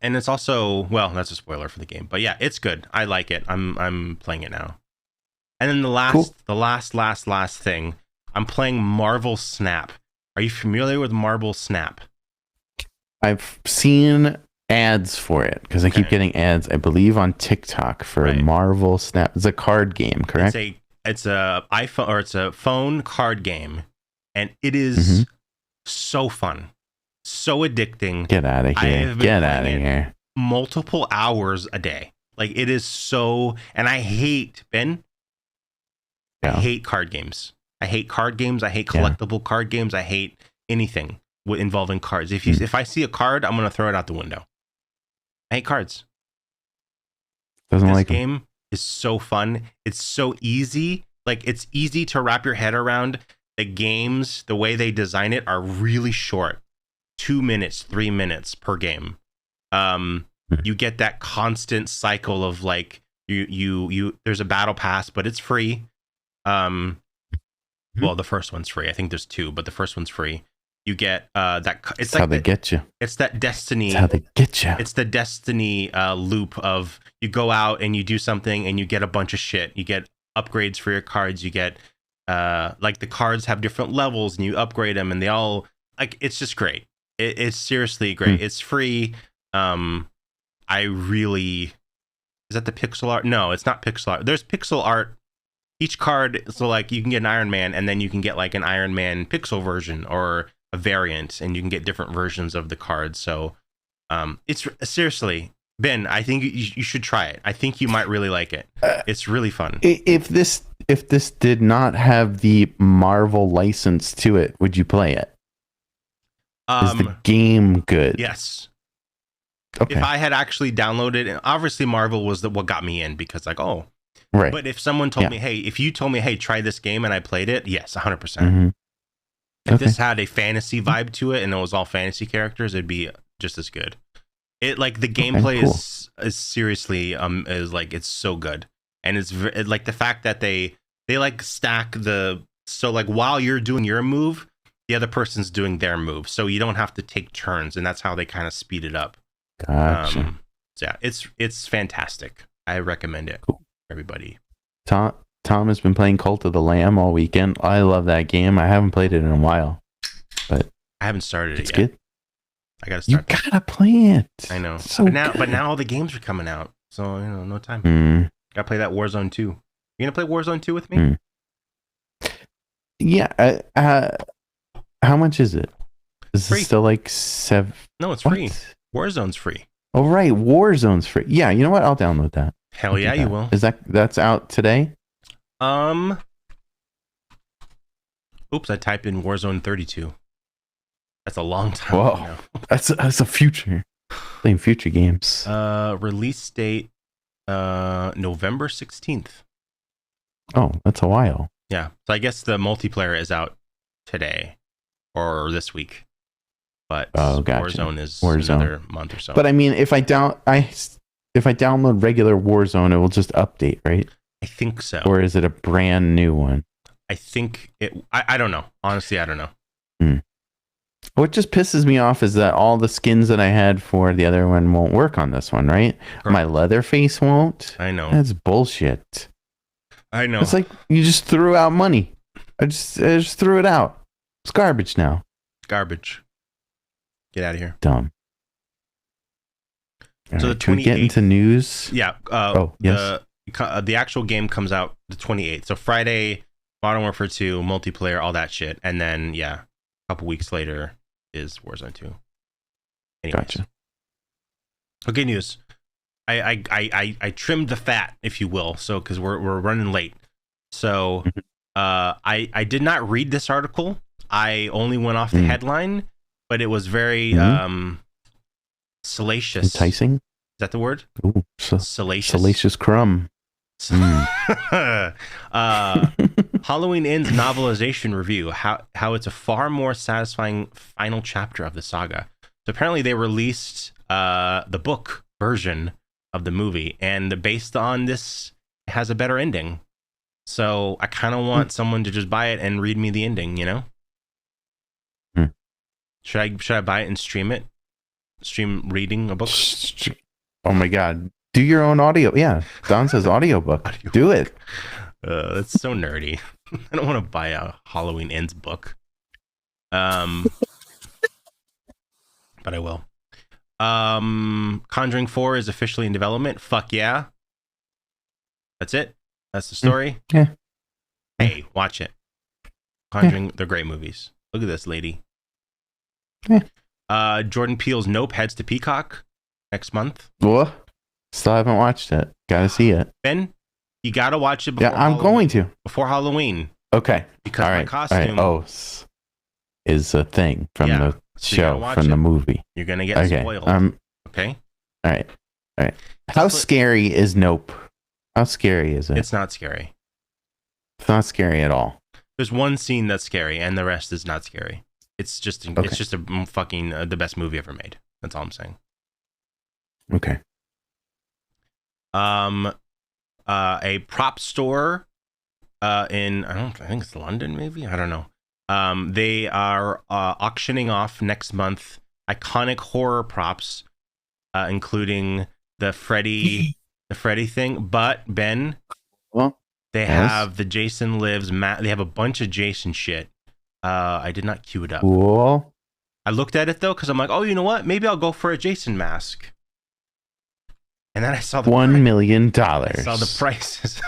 And it's also, well, that's a spoiler for the game, but yeah, it's good. I like it. I'm playing it now. And then the last thing, I'm playing Marvel Snap. Are you familiar with Marvel Snap? I've seen ads for it because I keep getting ads, I believe, on TikTok for Marvel Snap. It's a card game, correct? It's a iPhone, or it's a phone card game, and it is so fun. So addicting. Get out of here. Get out of here. Multiple hours a day. Like it is so, and I hate Ben. I hate card games. I hate card games. I hate collectible card games. I hate anything involving cards. If I see a card, I'm gonna throw it out the window. I hate cards. This game is so fun. It's so easy. Like it's easy to wrap your head around. The games, the way they design it, are really short. 2 minutes, 3 minutes per game. You get that constant cycle of like you there's a battle pass, but it's free. Well, the first one's free. I think there's 2, but the first one's free. You get it's like how they get you. It's that Destiny. That's how they get you. It's the Destiny loop of you go out and you do something and you get a bunch of shit. You get upgrades for your cards. You get like the cards have different levels and you upgrade them and they all like it's just great. It's seriously great. It's free. I really is that the pixel art? No, it's not pixel art. There's pixel art. Each card, so like you can get an Iron Man and then you can get like an Iron Man pixel version or a variant, and you can get different versions of the cards. So it's seriously, Ben, I think you should try it. I think you might really like it. It's really fun. If this did not have the Marvel license to it, would you play it? Is the game good? Yes. Okay. If I had actually downloaded, and obviously Marvel was what got me in because like, oh, right. But if someone told me, hey, if you told me, hey, try this game and I played it, yes, 100%. If this had a fantasy vibe to it and it was all fantasy characters, it'd be just as good. It like the gameplay is seriously is like it's so good, and it's like the fact that they like stack so like while you're doing your move, the other person's doing their move, so you don't have to take turns, and that's how they kind of speed it up. Gotcha. So yeah, it's fantastic. I recommend it. Everybody. Tom has been playing Cult of the Lamb all weekend. I love that game. I haven't played it in a while, but I haven't started it yet. Good. I gotta start. You gotta play it. I know. So but now all the games are coming out, so no time. Gotta play that Warzone 2. You gonna play Warzone 2 with me? Yeah. How much is it? Is free. It still like 7? No, it's free. Warzone's free. Oh right, Warzone's free. Yeah, you know what? I'll download that. Hell yeah, you will. Is that's out today? Oops, I typed in Warzone 32. That's a long time. Whoa, that's a future. Playing future games. Release date November 16th. Oh, that's a while. Yeah, so I guess the multiplayer is out today or this week. But gotcha. Warzone is another month or so. But I mean, if I download regular Warzone, it will just update, right? I think so. Or is it a brand new one? I think it. I don't know. Honestly, I don't know. What just pisses me off is that all the skins that I had for the other one won't work on this one, right? Correct. My Leatherface won't. I know. That's bullshit. I know. It's like you just threw out money. I just threw it out. It's garbage now. Garbage. Get out of here. Dumb. So the 28th, can we get into news? Yeah. Yes. The actual game comes out the 28th. So Friday, Modern Warfare 2, multiplayer, all that shit. And then, yeah, a couple weeks later is Warzone 2. Anyways. Gotcha. Okay, news. I trimmed the fat, if you will. So, because we're running late. So, I did not read this article. I only went off the headline, but it was very salacious. Enticing? Is that the word? Ooh, salacious. Salacious crumb. Halloween Ends novelization review. How it's a far more satisfying final chapter of the saga. So apparently they released the book version of the movie, and based on this, it has a better ending. So I kind of want someone to just buy it and read me the ending. You know? Should I buy it and stream it? Stream reading a book? Oh my god. Do your own audio. Yeah. Don says audiobook. Do it. That's so nerdy. I don't want to buy a Halloween Ends book. But I will. Conjuring 4 is officially in development. Fuck yeah. That's it. That's the story. Yeah. Hey, watch it. Conjuring, they're great movies. Look at this lady. Yeah. Jordan Peele's Nope heads to Peacock next month. What? Still haven't watched it. Gotta see it. Ben, you gotta watch it before. Yeah, I'm going to. Before Halloween. Okay. Because all right. my costume is a thing from the show, from the movie. You're gonna get spoiled. Okay. All right. How scary is Nope? How scary is it? It's not scary. It's not scary at all. There's one scene that's scary, and the rest is not scary. It's just a fucking the best movie ever made. That's all I'm saying. Okay. A prop store in I think it's London, maybe, I don't know. They are auctioning off next month iconic horror props, including the Freddy thing. But Ben, they have the Jason Lives. They have a bunch of Jason shit. I did not queue it up. Cool. I looked at it though because I'm like, oh, you know what? Maybe I'll go for a Jason mask. And then I saw the $1 million. I saw the prices.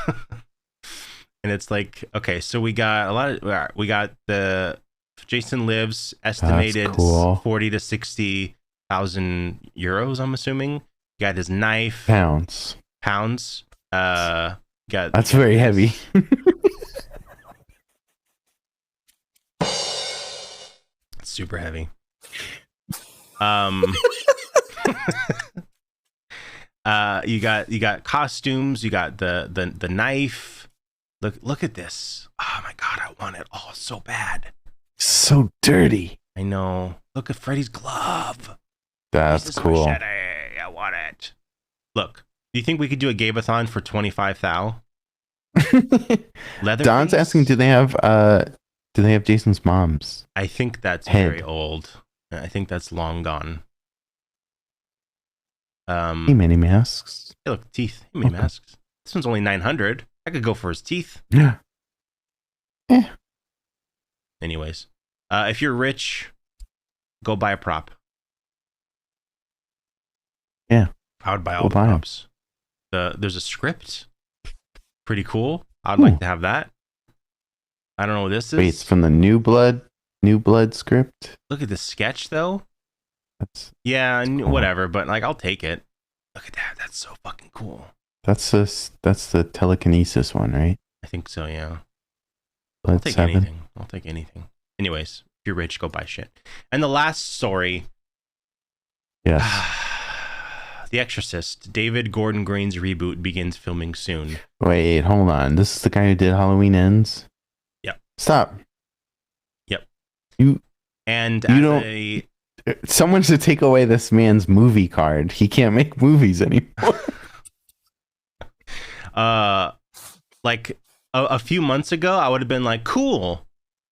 And it's like, okay, so we got the Jason Lives estimated 40 to 60,000 euros, I'm assuming. You got his knife. Pounds. That's very heavy. Super heavy. You got costumes, you got the knife. Look at this. Oh my god, I want it all so bad. So dirty. I know. Look at Freddy's glove. That's cool. Machete. I want it. Look, do you think we could do a Gabe-a-thon for 25,000? Don's asking, do they have Jason's mom's? I think that's very old. I think that's long gone. Hey, mini masks. Hey, look, teeth. Hey, mini masks. This one's only 900. I could go for his teeth. Yeah. Anyways, if you're rich, go buy a prop. Yeah. I would buy all the props. There's a script. Pretty cool. I'd like to have that. I don't know what this is. Wait, it's from the New Blood script. Look at the sketch though. That's cool. Whatever, but like I'll take it. Look at that. That's so fucking cool. That's the telekinesis one, right? I think so, yeah. Blood I'll take 7. anything. I'll take anything. Anyways, if you're rich, go buy shit. And the last story. Yes. The Exorcist. David Gordon Green's reboot begins filming soon. Wait, hold on. This is the guy who did Halloween Ends? Yep. Stop. Yep. Someone should take away this man's movie card. He can't make movies anymore. Like a few months ago, I would have been like, cool.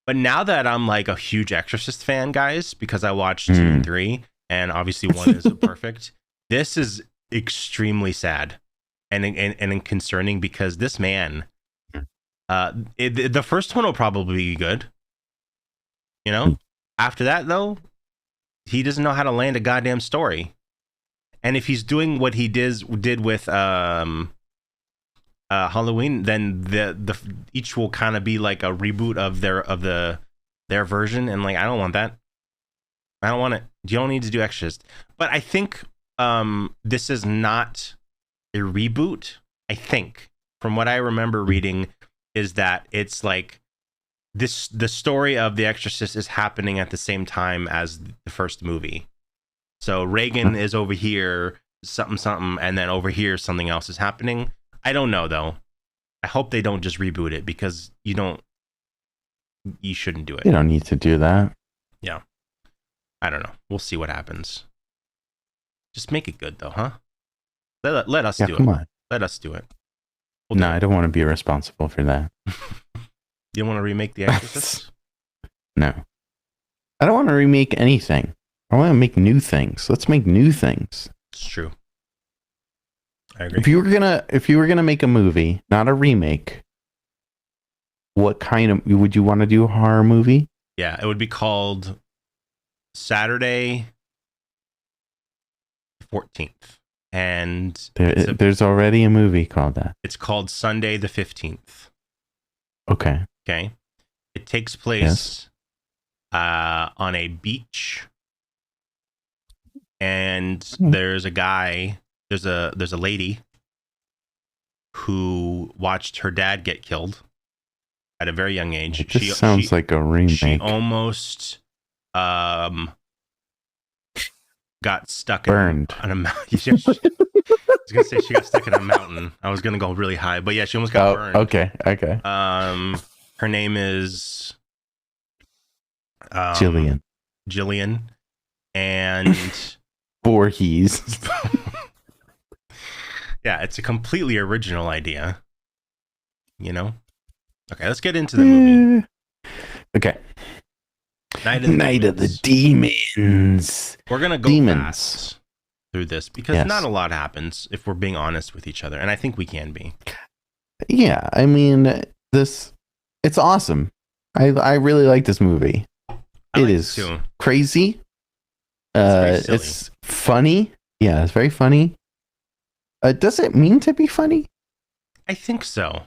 But now that I'm like a huge Exorcist fan, guys, because I watched 2 and 3, and obviously 1 is perfect. This is extremely sad and concerning because this man, the first one will probably be good. You know, after that though, he doesn't know how to land a goddamn story. And if he's doing what he did with Halloween, then the each will kind of be like a reboot of their version, and like I don't want that. I don't want it. You don't need to do Exorcist. But I think this is not a reboot. I think from what I remember reading is that it's like the story of The Exorcist is happening at the same time as the first movie. So Reagan is over here, something, and then over here something else is happening. I don't know though. I hope they don't just reboot it because you shouldn't do it. You don't need to do that. Yeah. I don't know. We'll see what happens. Just make it good though, huh? Let us do it. Come on. Let us do it. I don't want to be responsible for that. You don't want to remake The Exorcist? No. I don't want to remake anything. I want to make new things. Let's make new things. It's true. I agree. If you were gonna make a movie, not a remake, what kind of would you want to do? A horror movie? Yeah, it would be called Saturday 14th. And there's already a movie called that. It's called Sunday the 15th. Okay. Okay. It takes place on a beach. And there's a guy there's a lady who watched her dad get killed at a very young age. This sounds like a remake. She almost got stuck burned on a mountain. I was gonna say she got stuck in a mountain. I was gonna go really high, but yeah, she almost got burned. Okay. Her name is Jillian, and Voorhees. Yeah, it's a completely original idea. You know. Okay, let's get into the movie. Okay. Night of the Demons. We're gonna go fast through this because not a lot happens if we're being honest with each other, and I think we can be. Yeah, I mean it's awesome. I really like this movie. It is crazy. It's funny. Yeah, it's very funny. Does it mean to be funny? I think so.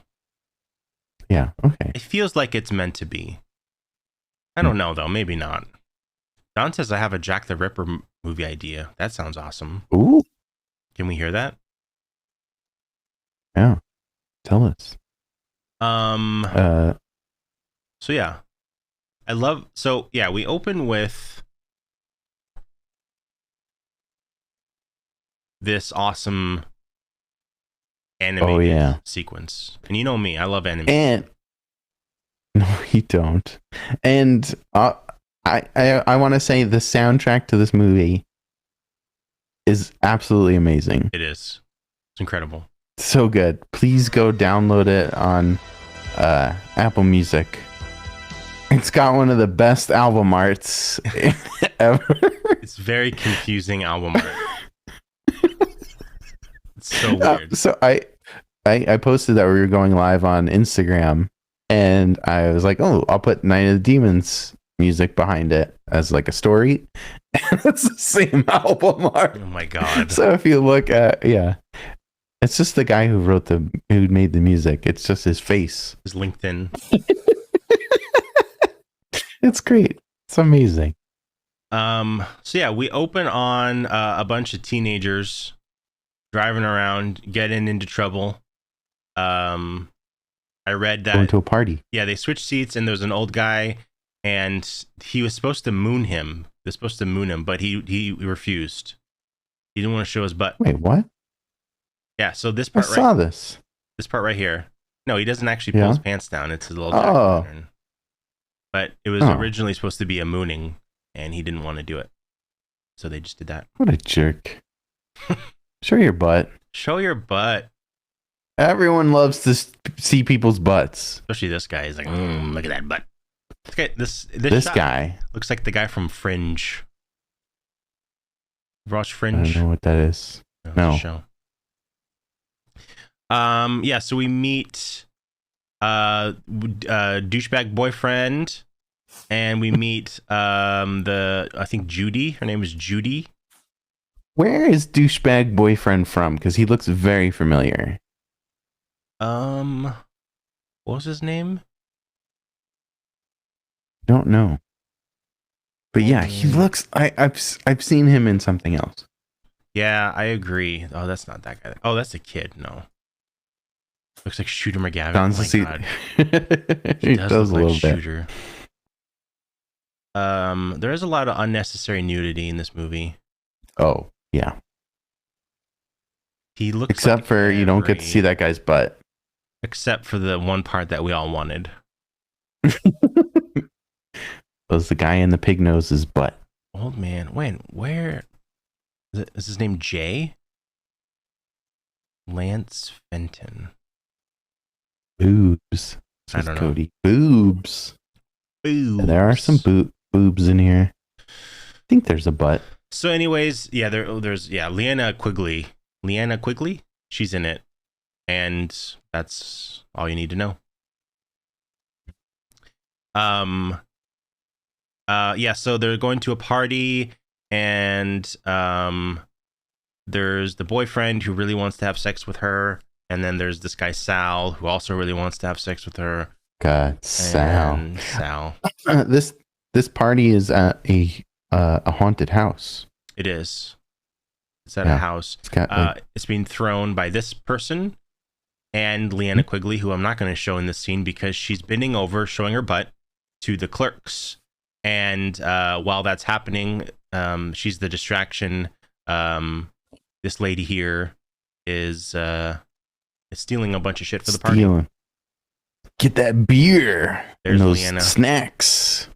Yeah, okay. It feels like it's meant to be. I don't know, though. Maybe not. Don says I have a Jack the Ripper movie idea. That sounds awesome. Ooh. Can we hear that? Yeah. Tell us. So, yeah. We open with this awesome animated sequence. And you know me, I love animation. And no, you don't. And I want to say the soundtrack to this movie is absolutely amazing. It is. It's incredible. So good. Please go download it on Apple Music. It's got one of the best album arts ever. It's very confusing album art. It's so weird. So I posted that we were going live on Instagram, and I was like, oh, I'll put Night of the Demons music behind it as like a story. And it's the same album art. Oh my god. So if you look at it's just the guy who made the music. It's just his face. His LinkedIn. It's great. It's amazing. So yeah, we open on a bunch of teenagers driving around, getting into trouble. I read that going to a party. Yeah, they switched seats, and there was an old guy, and he was supposed to moon him. They're supposed to moon him, but he refused. He didn't want to show his butt. Wait, what? Yeah, so this part I saw this. This part right here. No, he doesn't actually pull his pants down. It's a little jacket pattern. But it was originally supposed to be a mooning, and he didn't want to do it. So they just did that. What a jerk. Show your butt. Show your butt. Everyone loves to see people's butts. Especially this guy. He's like, look at that butt. This guy looks like the guy from Fringe. Watch Fringe? I don't know what that is. No. Show. Yeah, so we meet douchebag boyfriend, and we meet I think Judy. Her name is Judy. Where is douchebag boyfriend from? Because he looks very familiar. What was his name? Don't know. But yeah, he looks. I've seen him in something else. Yeah, I agree. Oh, that's not that guy. Oh, that's a kid. No. Looks like Shooter McGavin. Oh my god. He does look like Shooter. There is a lot of unnecessary nudity in this movie. Oh, yeah. He looks except for you don't get to see that guy's butt. Except for the one part that we all wanted. Was the guy in the pig nose's butt. Old man. Wait, where is his name? Jay? Lance Fenton. Boobs. I don't know. Cody. Boobs. Boobs. There are some boobs in here. I think there's a butt. So anyways, yeah, there's Leanna Quigley. She's in it. And that's all you need to know. So they're going to a party, and there's the boyfriend who really wants to have sex with her, and then there's this guy Sal who also really wants to have sex with her. God, Sal. This party is at a haunted house. It is. It's at a house. It's being thrown by this person and Leanna Quigley, who I'm not going to show in this scene because she's bending over, showing her butt to the clerks. And while that's happening, she's the distraction. This lady here is stealing a bunch of shit for the party. Get that beer. There's and those Leanna. Snacks.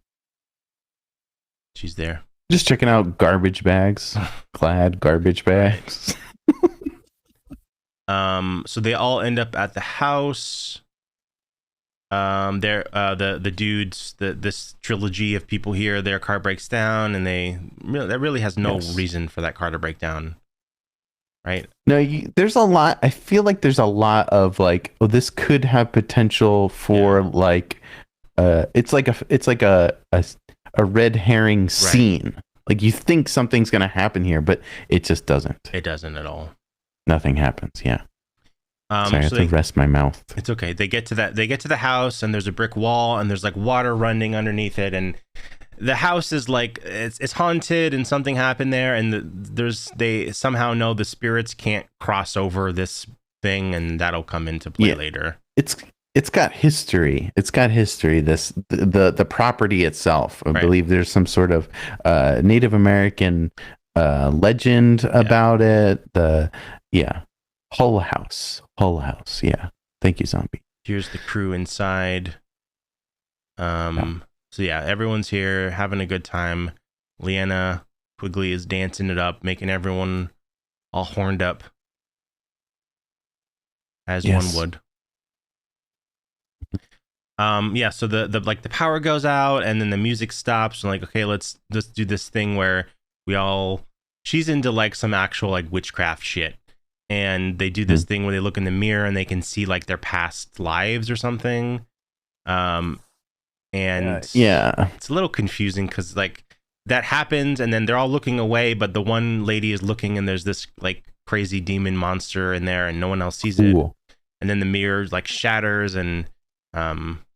She's there. Just checking out garbage bags. Clad garbage bags. So they all end up at the house. They're the dudes, this trilogy of people here, their car breaks down, and that really has no reason for that car to break down. Right? No, there's a lot. I feel like there's a lot of like, oh, this could have potential for like, it's like a red herring scene. Like you think something's gonna happen here, but it just doesn't. It doesn't at all. Nothing happens. Yeah. Sorry, I have to rest my mouth. It's okay. They get to the house, and there's a brick wall, and there's like water running underneath it, and the house is like it's haunted, and something happened there, and they somehow know the spirits can't cross over this thing, and that'll come into play later. It's got history. It's got history. The property itself. I believe there's some sort of Native American legend about it. Hull House. Yeah. Thank you, Zombie. Here's the crew inside. So yeah, everyone's here having a good time. Leanna Quigley is dancing it up, making everyone all horned up, as one would. So the power goes out, and then the music stops, and like, okay, let's do this thing where she's into like some actual like witchcraft shit, and they do this thing where they look in the mirror and they can see like their past lives or something. It's a little confusing because like that happens, and then they're all looking away, but the one lady is looking, and there's this like crazy demon monster in there, and no one else sees it. And then the mirror like shatters, and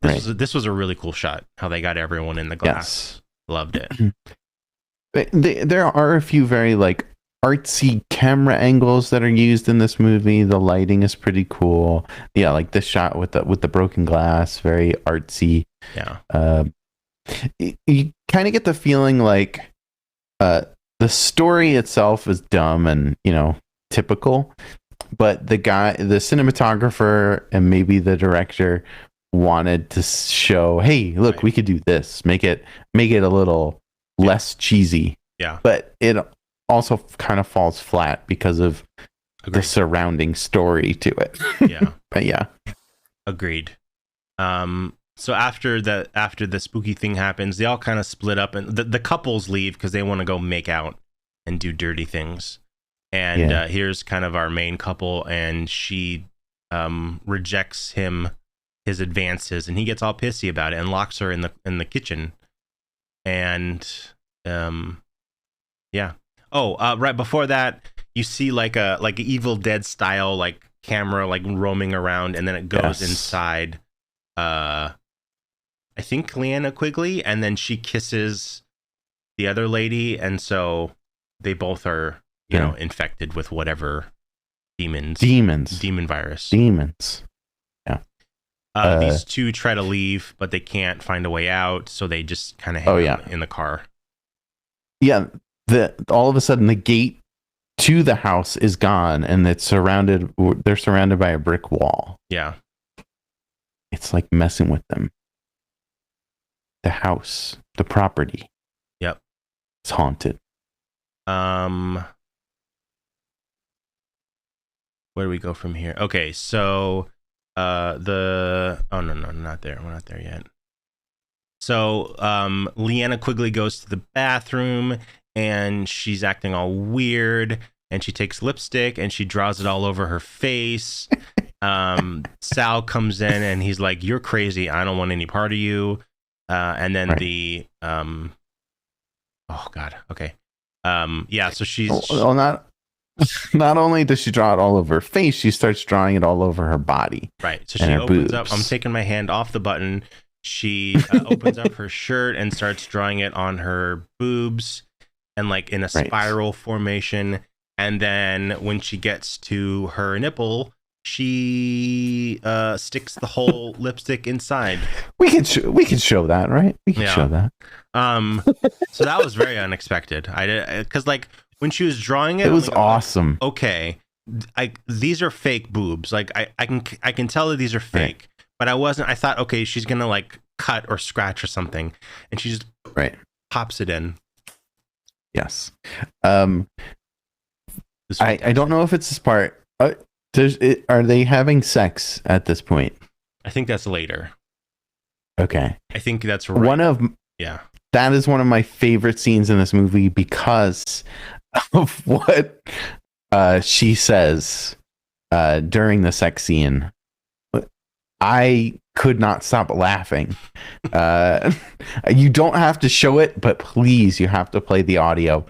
this was a really cool shot, how they got everyone in the glass. Loved it. There are a few very like artsy camera angles that are used in this movie. The lighting is pretty cool. Yeah, like this shot with the broken glass, very artsy. Yeah. You kind of get the feeling like the story itself is dumb and typical, but the cinematographer and maybe the director wanted to show, hey, look, we could do this, make it a little less cheesy. Yeah, but it also kind of falls flat because of the surrounding story to it. Yeah. But yeah, agreed. So after the spooky thing happens, they all kind of split up, and the couples leave because they want to go make out and do dirty things. And here's kind of our main couple, and she rejects his advances, and he gets all pissy about it and locks her in the kitchen. And right before that, you see like a Evil Dead style like camera like roaming around, and then it goes inside I think Leanna Quigley, and then she kisses the other lady, and so they both are infected with whatever demon virus. Yeah. These two try to leave, but they can't find a way out, so they just kind of hang out in the car. Yeah, all of a sudden the gate to the house is gone, and they're surrounded by a brick wall. Yeah. It's like messing with them. The house, the property. Yep. It's haunted. Where do we go from here? Okay, so no, not there. We're not there yet. So Leanna Quigley goes to the bathroom, and she's acting all weird, and she takes lipstick and she draws it all over her face. Sal comes in, and he's like, "You're crazy. I don't want any part of you." And then oh God. Okay. So she's not only does she draw it all over her face, she starts drawing it all over her body. Right. So she opens up. I'm taking my hand off the button. She opens up her shirt and starts drawing it on her boobs, and like in a spiral formation. And then when she gets to her nipple, she sticks the whole lipstick inside. We could show that, right? We can show that. So that was very unexpected. I did, because like when she was drawing it, it was like, awesome. Okay, these are fake boobs. Like I can tell that these are fake, but I wasn't. I thought, okay, she's gonna like cut or scratch or something, and she just pops it in. Yes. I don't know if it's this part. Are they having sex at this point? I think that's later. Okay. I think that's right. That is one of my favorite scenes in this movie because of what she says during the sex scene. I could not stop laughing. You don't have to show it, but please, you have to play the audio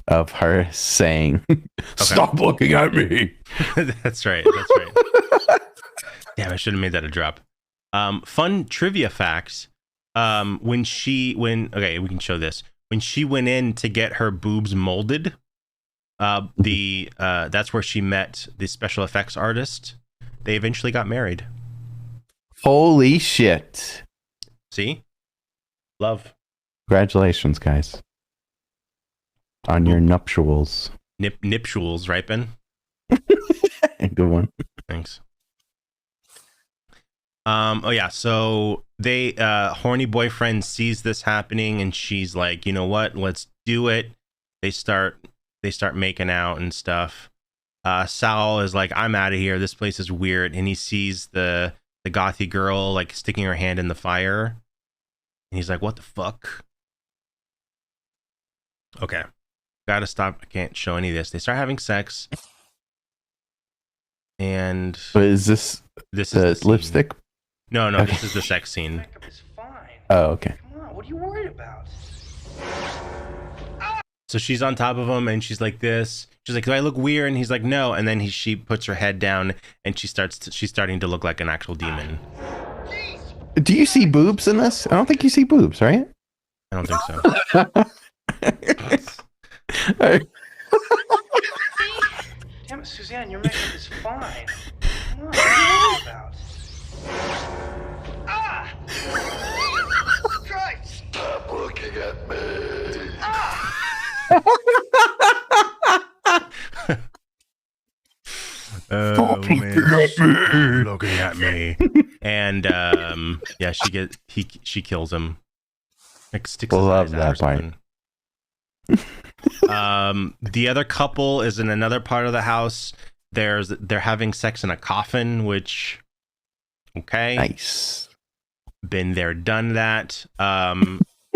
of her saying, "Stop looking at me." That's right. Damn, I should have made that a drop. Fun trivia facts. We can show this. When she went in to get her boobs molded, that's where she met the special effects artist. They eventually got married. Holy shit. See? Love. Congratulations, guys. On your nuptials. Nuptials, right, Ben? Good one. Thanks. So they horny boyfriend sees this happening and she's like, you know what? Let's do it. They start making out and stuff. Sal is like, I'm out of here. This place is weird. And he sees the gothy girl like sticking her hand in the fire, and he's like, what the fuck? Okay, gotta stop. I can't show any of this. They start having sex, and is this the lipstick? No, okay. This is the sex scene. Makeup is fine. Oh, okay. Come on, what are you worried about? So she's on top of him and she's like this. She's like, do I look weird? And he's like, no. And then she puts her head down and she's starting to look like an actual demon. Do you see boobs in this? I don't think you see boobs, right? I don't think so. Damn it, Suzanne, your makeup is fine. Come on, what are you worried about? Ah! Christ! Stop looking at me. Ah! Stop looking at me. And she kills him. Like, love that part. The other couple is in another part of the house. They're having sex in a coffin, which nice. Been there, done that.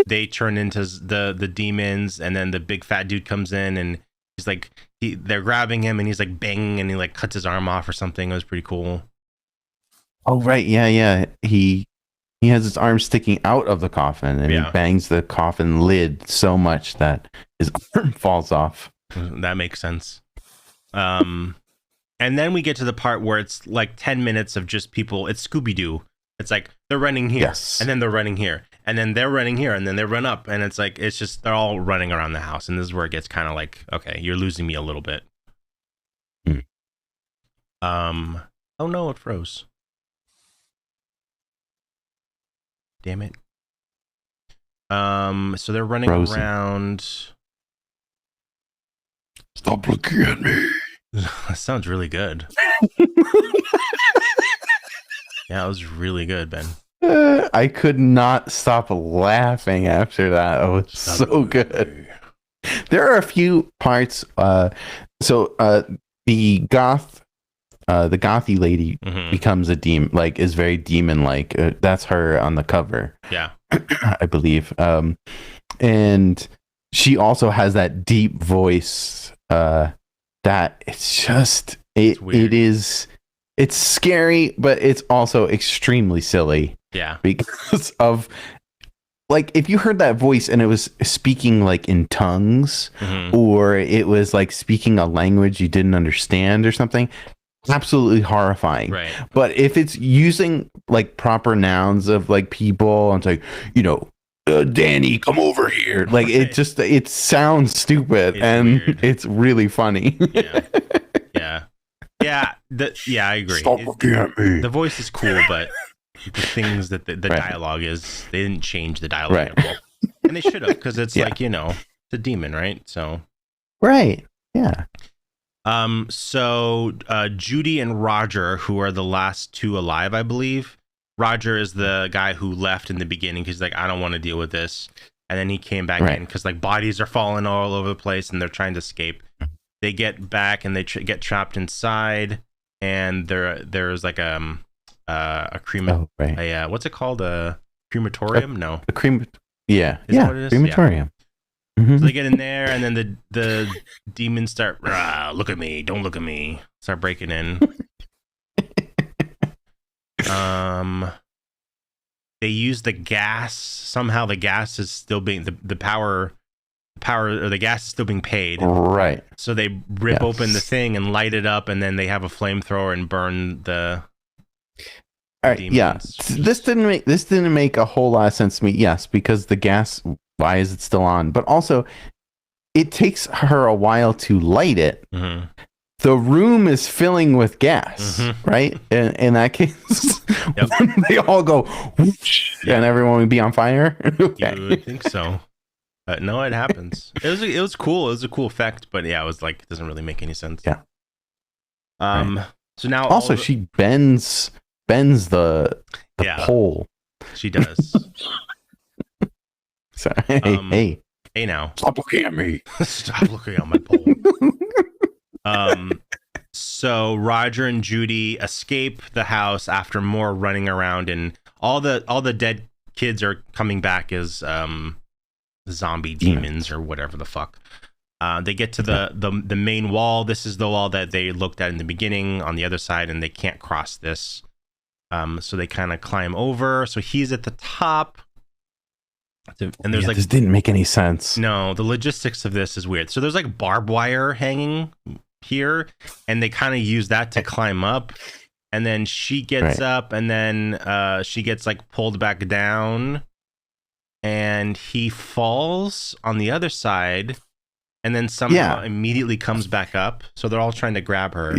They turn into the demons, and then the big fat dude comes in and he's like, they're grabbing him and he's like bang, and he like cuts his arm off or something. It was pretty cool. Oh right, yeah. He has his arm sticking out of the coffin and he bangs the coffin lid so much that his arm falls off. That makes sense. And then we get to the part where it's like 10 minutes of just people. It's Scooby-Doo. It's like they're running here, and then they're running here, and then they're running here, and then they run up, and it's like they're all running around the house, and this is where it gets kind of like, okay, you're losing me a little bit. Oh no, it froze. Damn it. So they're running around. Stop looking at me. That sounds really good. Yeah, it was really good, Ben. I could not stop laughing after that. It was so good. There are a few parts. The gothy lady becomes a demon, like is very demon-like. That's her on the cover. Yeah, I believe. And she also has that deep voice. That it's just it's scary, but it's also extremely silly. Yeah, because of like if you heard that voice and it was speaking like in tongues, or it was like speaking a language you didn't understand or something, absolutely horrifying. Right. But if it's using like proper nouns of like people, and it's like, Danny, come over here. Like it sounds stupid and weird. it's really funny. Yeah. I agree. Stop looking at me. The voice is cool, but the things that the dialogue is, they didn't change the dialogue at all. And they should have, because it's like, it's a demon, right? So right. Yeah. So Judy and Roger, who are the last two alive, I believe. Roger is the guy who left in the beginning because like, I don't want to deal with this. And then he came back in because like bodies are falling all over the place and they're trying to escape. They get back and they get trapped inside. And there's like a what's it called? A crematorium? No. A yeah. Is that what it is? Crematorium. Yeah. Mm-hmm. So they get in there and then the demons start, look at me, don't look at me. Start breaking in. They use the gas. Somehow the gas is still being the power or the gas is still being paid. Right. So they rip open the thing and light it up, and then they have a flamethrower and burn the. All right. demons. Yeah. This didn't make a whole lot of sense to me. Yes, because the gas. Why is it still on? But also, it takes her a while to light it. Mm-hmm. The room is filling with gas, right? In that case, they all go whoosh, and everyone would be on fire. Okay. You would think so. No, it happens. It was cool. It was a cool effect, but yeah, it was like, it doesn't really make any sense. Yeah. So now also she bends the pole. She does. So, hey now. Stop looking at me. Stop looking at my pole. So Roger and Judy escape the house after more running around, and all the dead kids are coming back as zombie demons or whatever the fuck. They get to the main wall. This is the wall that they looked at in the beginning on the other side, and they can't cross this. So they kind of climb over. So he's at the top. And there's this didn't make any sense. No, the logistics of this is weird. So there's like barbed wire hanging here, and they kind of use that to climb up. And then she gets up, and then she gets like pulled back down, and he falls on the other side, and then somehow immediately comes back up. So they're all trying to grab her.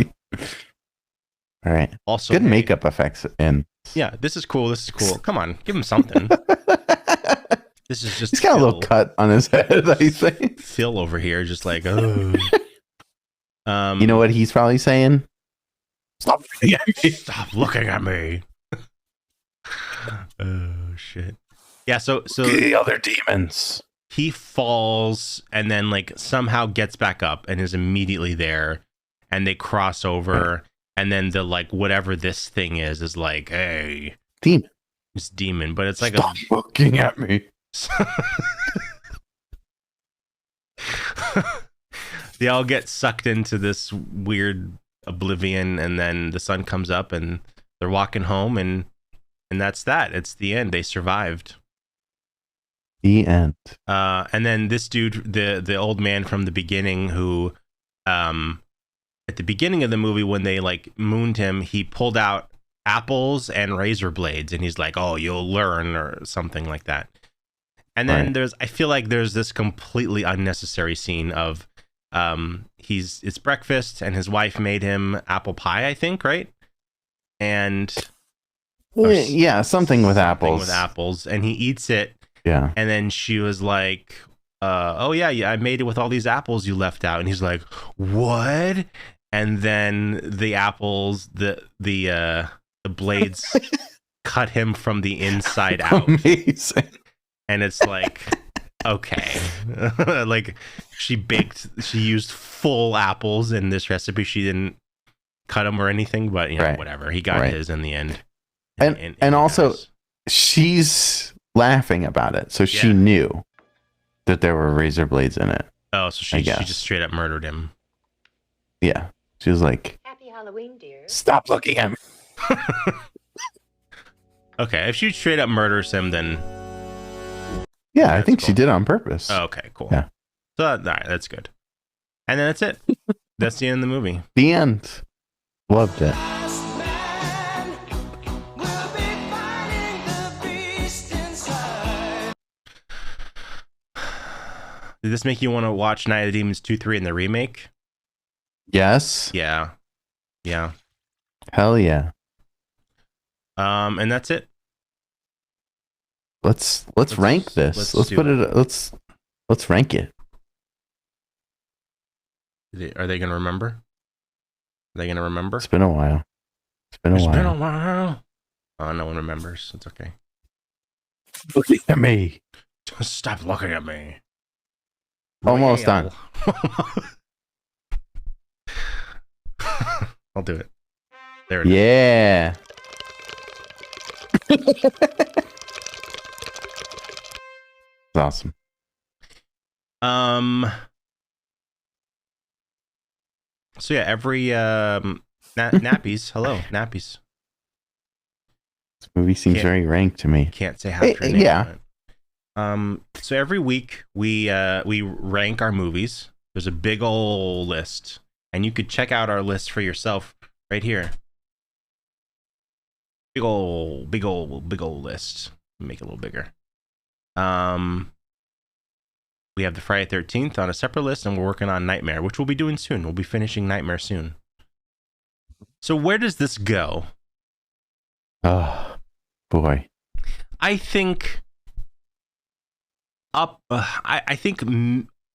All right. Also, good makeup effects in. Yeah, this is cool. This is cool. Come on, give him something. This is just. He's got a little cut on his head, I think. Phil over here, just like, oh. You know what he's probably saying? Stop looking at me. Stop looking at me. Oh shit. Yeah. So the other demons. He falls and then like somehow gets back up and is immediately there, and they cross over, and then the like whatever this thing is like, hey, demon. It's demon, but it's like Stop looking at me. They all get sucked into this weird oblivion, and then the sun comes up and they're walking home, and that's that. It's the end. They survived. The end. And then this dude, the old man from the beginning, who at the beginning of the movie when they like mooned him, he pulled out apples and razor blades, and he's like, oh, you'll learn, or something like that. And then I feel like there's this completely unnecessary scene of it's breakfast, and his wife made him apple pie, I think, right? And something with apples. And he eats it. Yeah. And then she was like, oh yeah, I made it with all these apples you left out. And he's like, what? And then the apples, the blades cut him from the inside out. Amazing. And it's like, okay. Like she used full apples in this recipe. She didn't cut them or anything, but whatever. He got his in the end. And also she's laughing about it. So she knew that there were razor blades in it. Oh, so she just straight up murdered him. Yeah. She was like, Happy Halloween, dear. Stop looking at me. Okay, if she straight up murders him, then yeah, I think she did on purpose. Oh, okay, cool. Yeah. So all right, that's good. And then that's it. That's the end of the movie. The end. Loved it. Did this make you want to watch Night of the Demons 2, 3 and the remake? Yes. Yeah. Hell yeah. And that's it. Let's rank this. Let's rank it. Are they gonna remember? Are they gonna remember? It's been a while. It's been a while. Oh, no one remembers. It's okay. Looking at me. Just stop looking at me. Almost done. I'll do it. There it is. Yeah. It's awesome. So yeah, every nappies. Hello, nappies. This movie seems very ranked to me. Can't say half your name. Yeah. So every week we rank our movies. There's a big old list, and you could check out our list for yourself right here. Big old list. Make it a little bigger. We have the Friday 13th on a separate list, and we're working on Nightmare, which we'll be doing soon. We'll be finishing Nightmare soon. So where does this go? Oh, boy. I think I think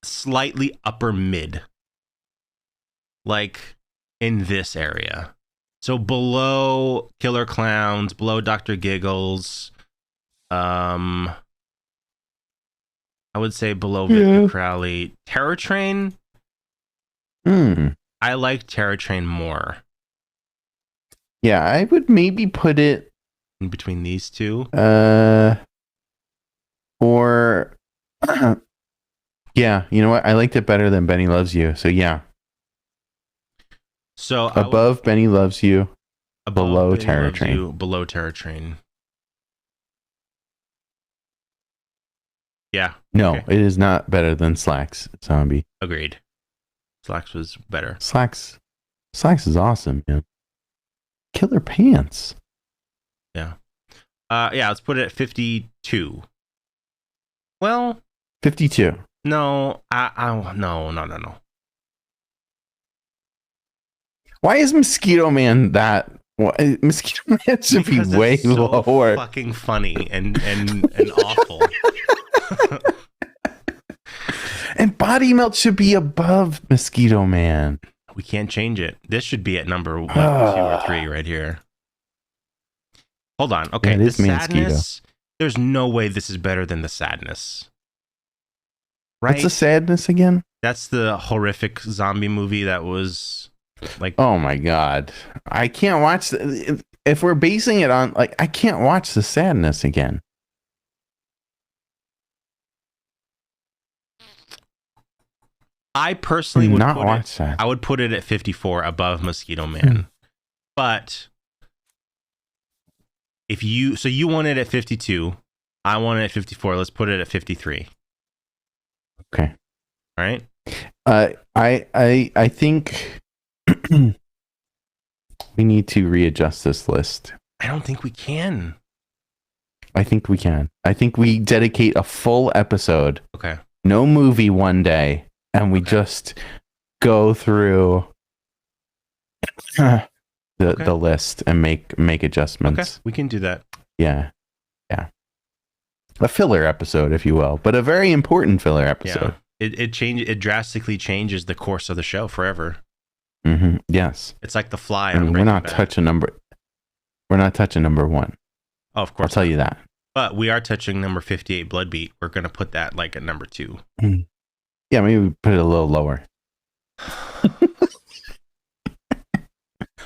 slightly upper mid. Like in this area. So below Killer Clowns, below Dr. Giggles, I would say below Victor Crowley. Terror Train? I like Terror Train more. Yeah, I would maybe put it in between these two. Or yeah, you know what? I liked it better than Benny Loves You. So yeah. So above Benny Loves You, below Terror Train. Below Terror Train. Yeah. No, it is not better than Slacks Zombie. Agreed. Slacks was better. Slacks is awesome, man. Killer Pants. Yeah. Yeah, let's put it at 52. Well, 52. No, no. Why is Mosquito Man that? Mosquito Man should be way lower. Fucking funny and awful. And Body Melt should be above Mosquito Man. We can't change it. This should be at number 1, 2, or 3 right here. Hold on. Okay, yeah, the Sadness. There's no way this is better than the Sadness. Right? What's the Sadness again? That's the horrific zombie movie that was like. Oh my god, I can't watch. If we're basing it on I can't watch the Sadness again. I personally would not watch that. I would put it at 54 above Mosquito Man. But if you want it at 52, I want it at 54. Let's put it at 53. Okay. All right. I think we need to readjust this list. I don't think we can. I think we can. I think we dedicate a full episode. Okay. No movie one day. And we just go through the list and make adjustments. Okay, we can do that. Yeah. A filler episode, if you will, but a very important filler episode. Yeah. It drastically changes the course of the show forever. Mm-hmm. Yes. It's like The Fly. And we're not touching number 1. Oh, of course. I'll tell you that. But we are touching number 58, Bloodbeat. We're gonna put that like at number 2. Yeah, maybe we put it a little lower.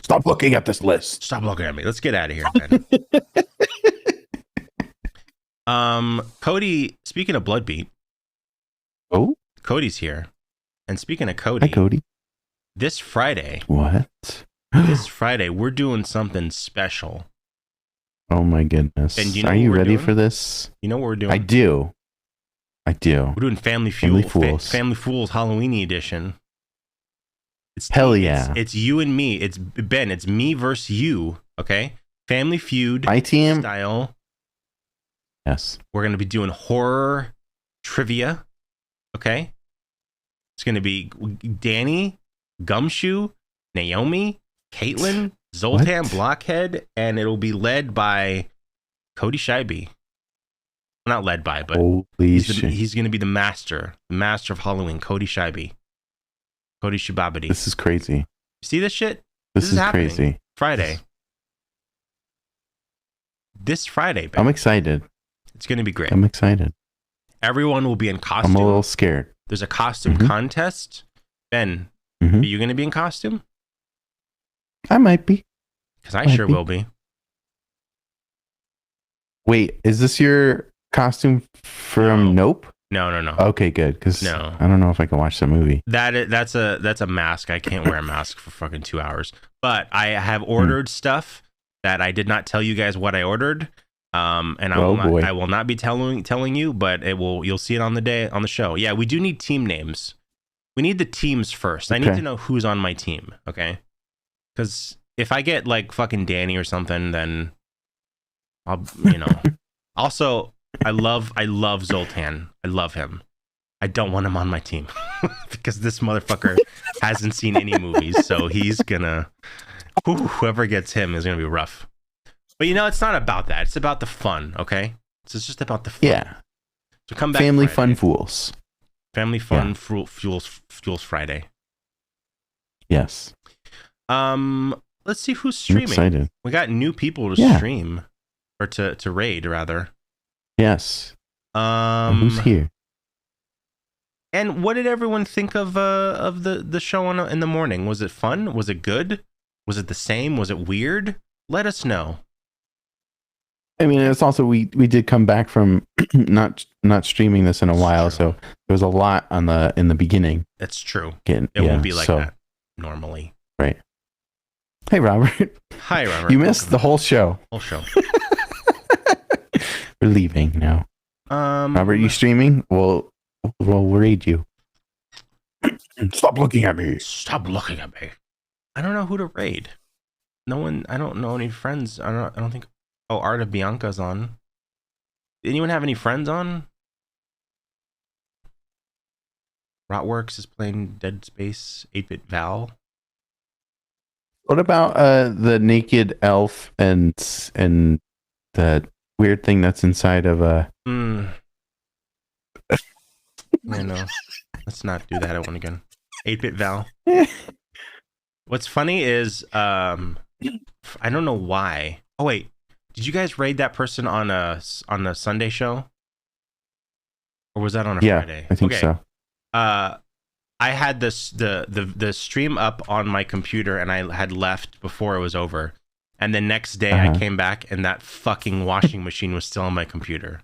Stop looking at this list. Stop looking at me. Let's get out of here, man. Cody, speaking of Bloodbeat. Oh? Cody's here. And speaking of Cody. Hi, Cody. This Friday. What? This Friday, we're doing something special. Oh my goodness. And you know are you ready for this? You know what we're doing? I do. We're doing Family Fools Halloweeny edition. Hell yeah. It's you and me. It's Ben. It's me versus you. Okay. Family Feud. My team style. Yes. We're going to be doing horror trivia. Okay. It's going to be Danny, Gumshoe, Naomi, Caitlin, Zoltan, Blockhead, and it'll be led by Cody Scheibe. Not led by, but he's going to be the master of Halloween, Cody Scheibe. Cody Shibabidi. This is crazy. You see this shit? This is happening. Crazy. Friday. This Friday, baby. I'm excited. It's going to be great. I'm excited. Everyone will be in costume. I'm a little scared. There's a costume contest. Ben, are you going to be in costume? I might be. Because I sure will be. Wait, is this your costume from Nope? No. Okay, good. Because I don't know if I can watch the movie. That's a mask. I can't wear a mask for fucking 2 hours. But I have ordered stuff that I did not tell you guys what I ordered. And I will not be telling you, but you'll see it on the show. Yeah, we do need team names. We need the teams first. I need to know who's on my team, okay? Because if I get like fucking Danny or something, then I'll Also, I love Zoltan. I love him. I don't want him on my team because this motherfucker hasn't seen any movies, so he's gonna whoever gets him is gonna be rough. But it's not about that. It's about the fun, okay? It's just about the fun. Yeah. So come back. Family Friday. fun fools. Family fun fuels Friday. Yes. Let's see who's streaming. I'm excited. We got new people to stream or to raid rather. Yes. Who's here? And what did everyone think of the show in the morning? Was it fun? Was it good? Was it the same? Was it weird? Let us know. I mean, it's also we did come back from not streaming this in a while, so there was a lot in the beginning. That's true. It won't be like that normally. Right. Hey, Robert. Hi, Robert. You missed the whole show. We're leaving now. Robert, you streaming? We'll raid you. Stop looking at me. Stop looking at me. I don't know who to raid. No one. I don't know any friends. I don't think. Oh, Art of Bianca's on. Anyone have any friends on? Rotworks is playing Dead Space. 8-Bit Val. What about the naked elf and the weird thing that's inside of a? I know. Let's not do that one again. 8-Bit Val. What's funny is I don't know why. Oh wait, did you guys raid that person on a Sunday show, or was that on a Friday? I think so. I had the stream up on my computer and I had left before it was over, and the next day I came back and that fucking washing machine was still on my computer.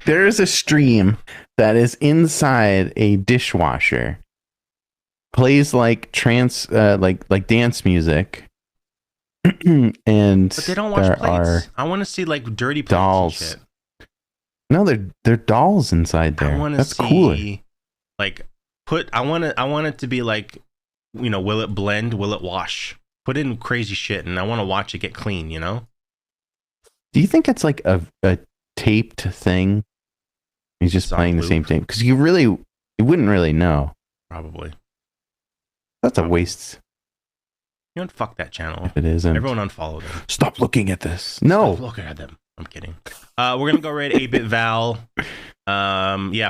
There is a stream that is inside a dishwasher. Plays like like dance music. But they don't wash plates. I want to see like dirty plates dolls. And shit. No, they're dolls inside there. That's cooler. Like I want it to be like, will it blend? Will it wash? Put in crazy shit, and I want to watch it get clean. Do you think it's like a taped thing? He's just playing the same tape because you wouldn't really know. Probably. That's a waste. You don't fuck that channel. If it isn't. Everyone unfollow them. Stop looking at this. No. Stop looking at them. I'm kidding. We're gonna go raid 8-Bit Val.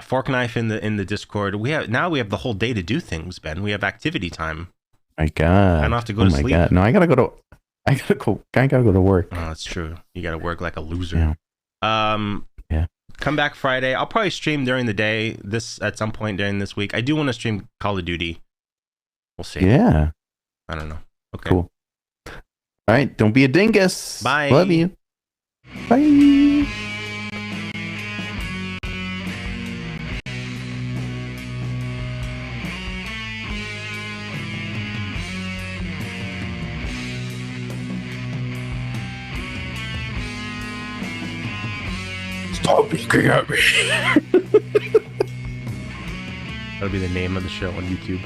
Fork Knife in the Discord. We have the whole day to do things, Ben. We have activity time. My God. I don't have to go to sleep. God. No, I gotta go to work. Oh, that's true. You gotta work like a loser. Yeah. Come back Friday. I'll probably stream during the day. At some point during this week. I do want to stream Call of Duty. We'll see. Yeah. I don't know. Okay. Cool. All right. Don't be a dingus. Bye. Love you. Bye. Stop looking at me. That'll be the name of the show on YouTube.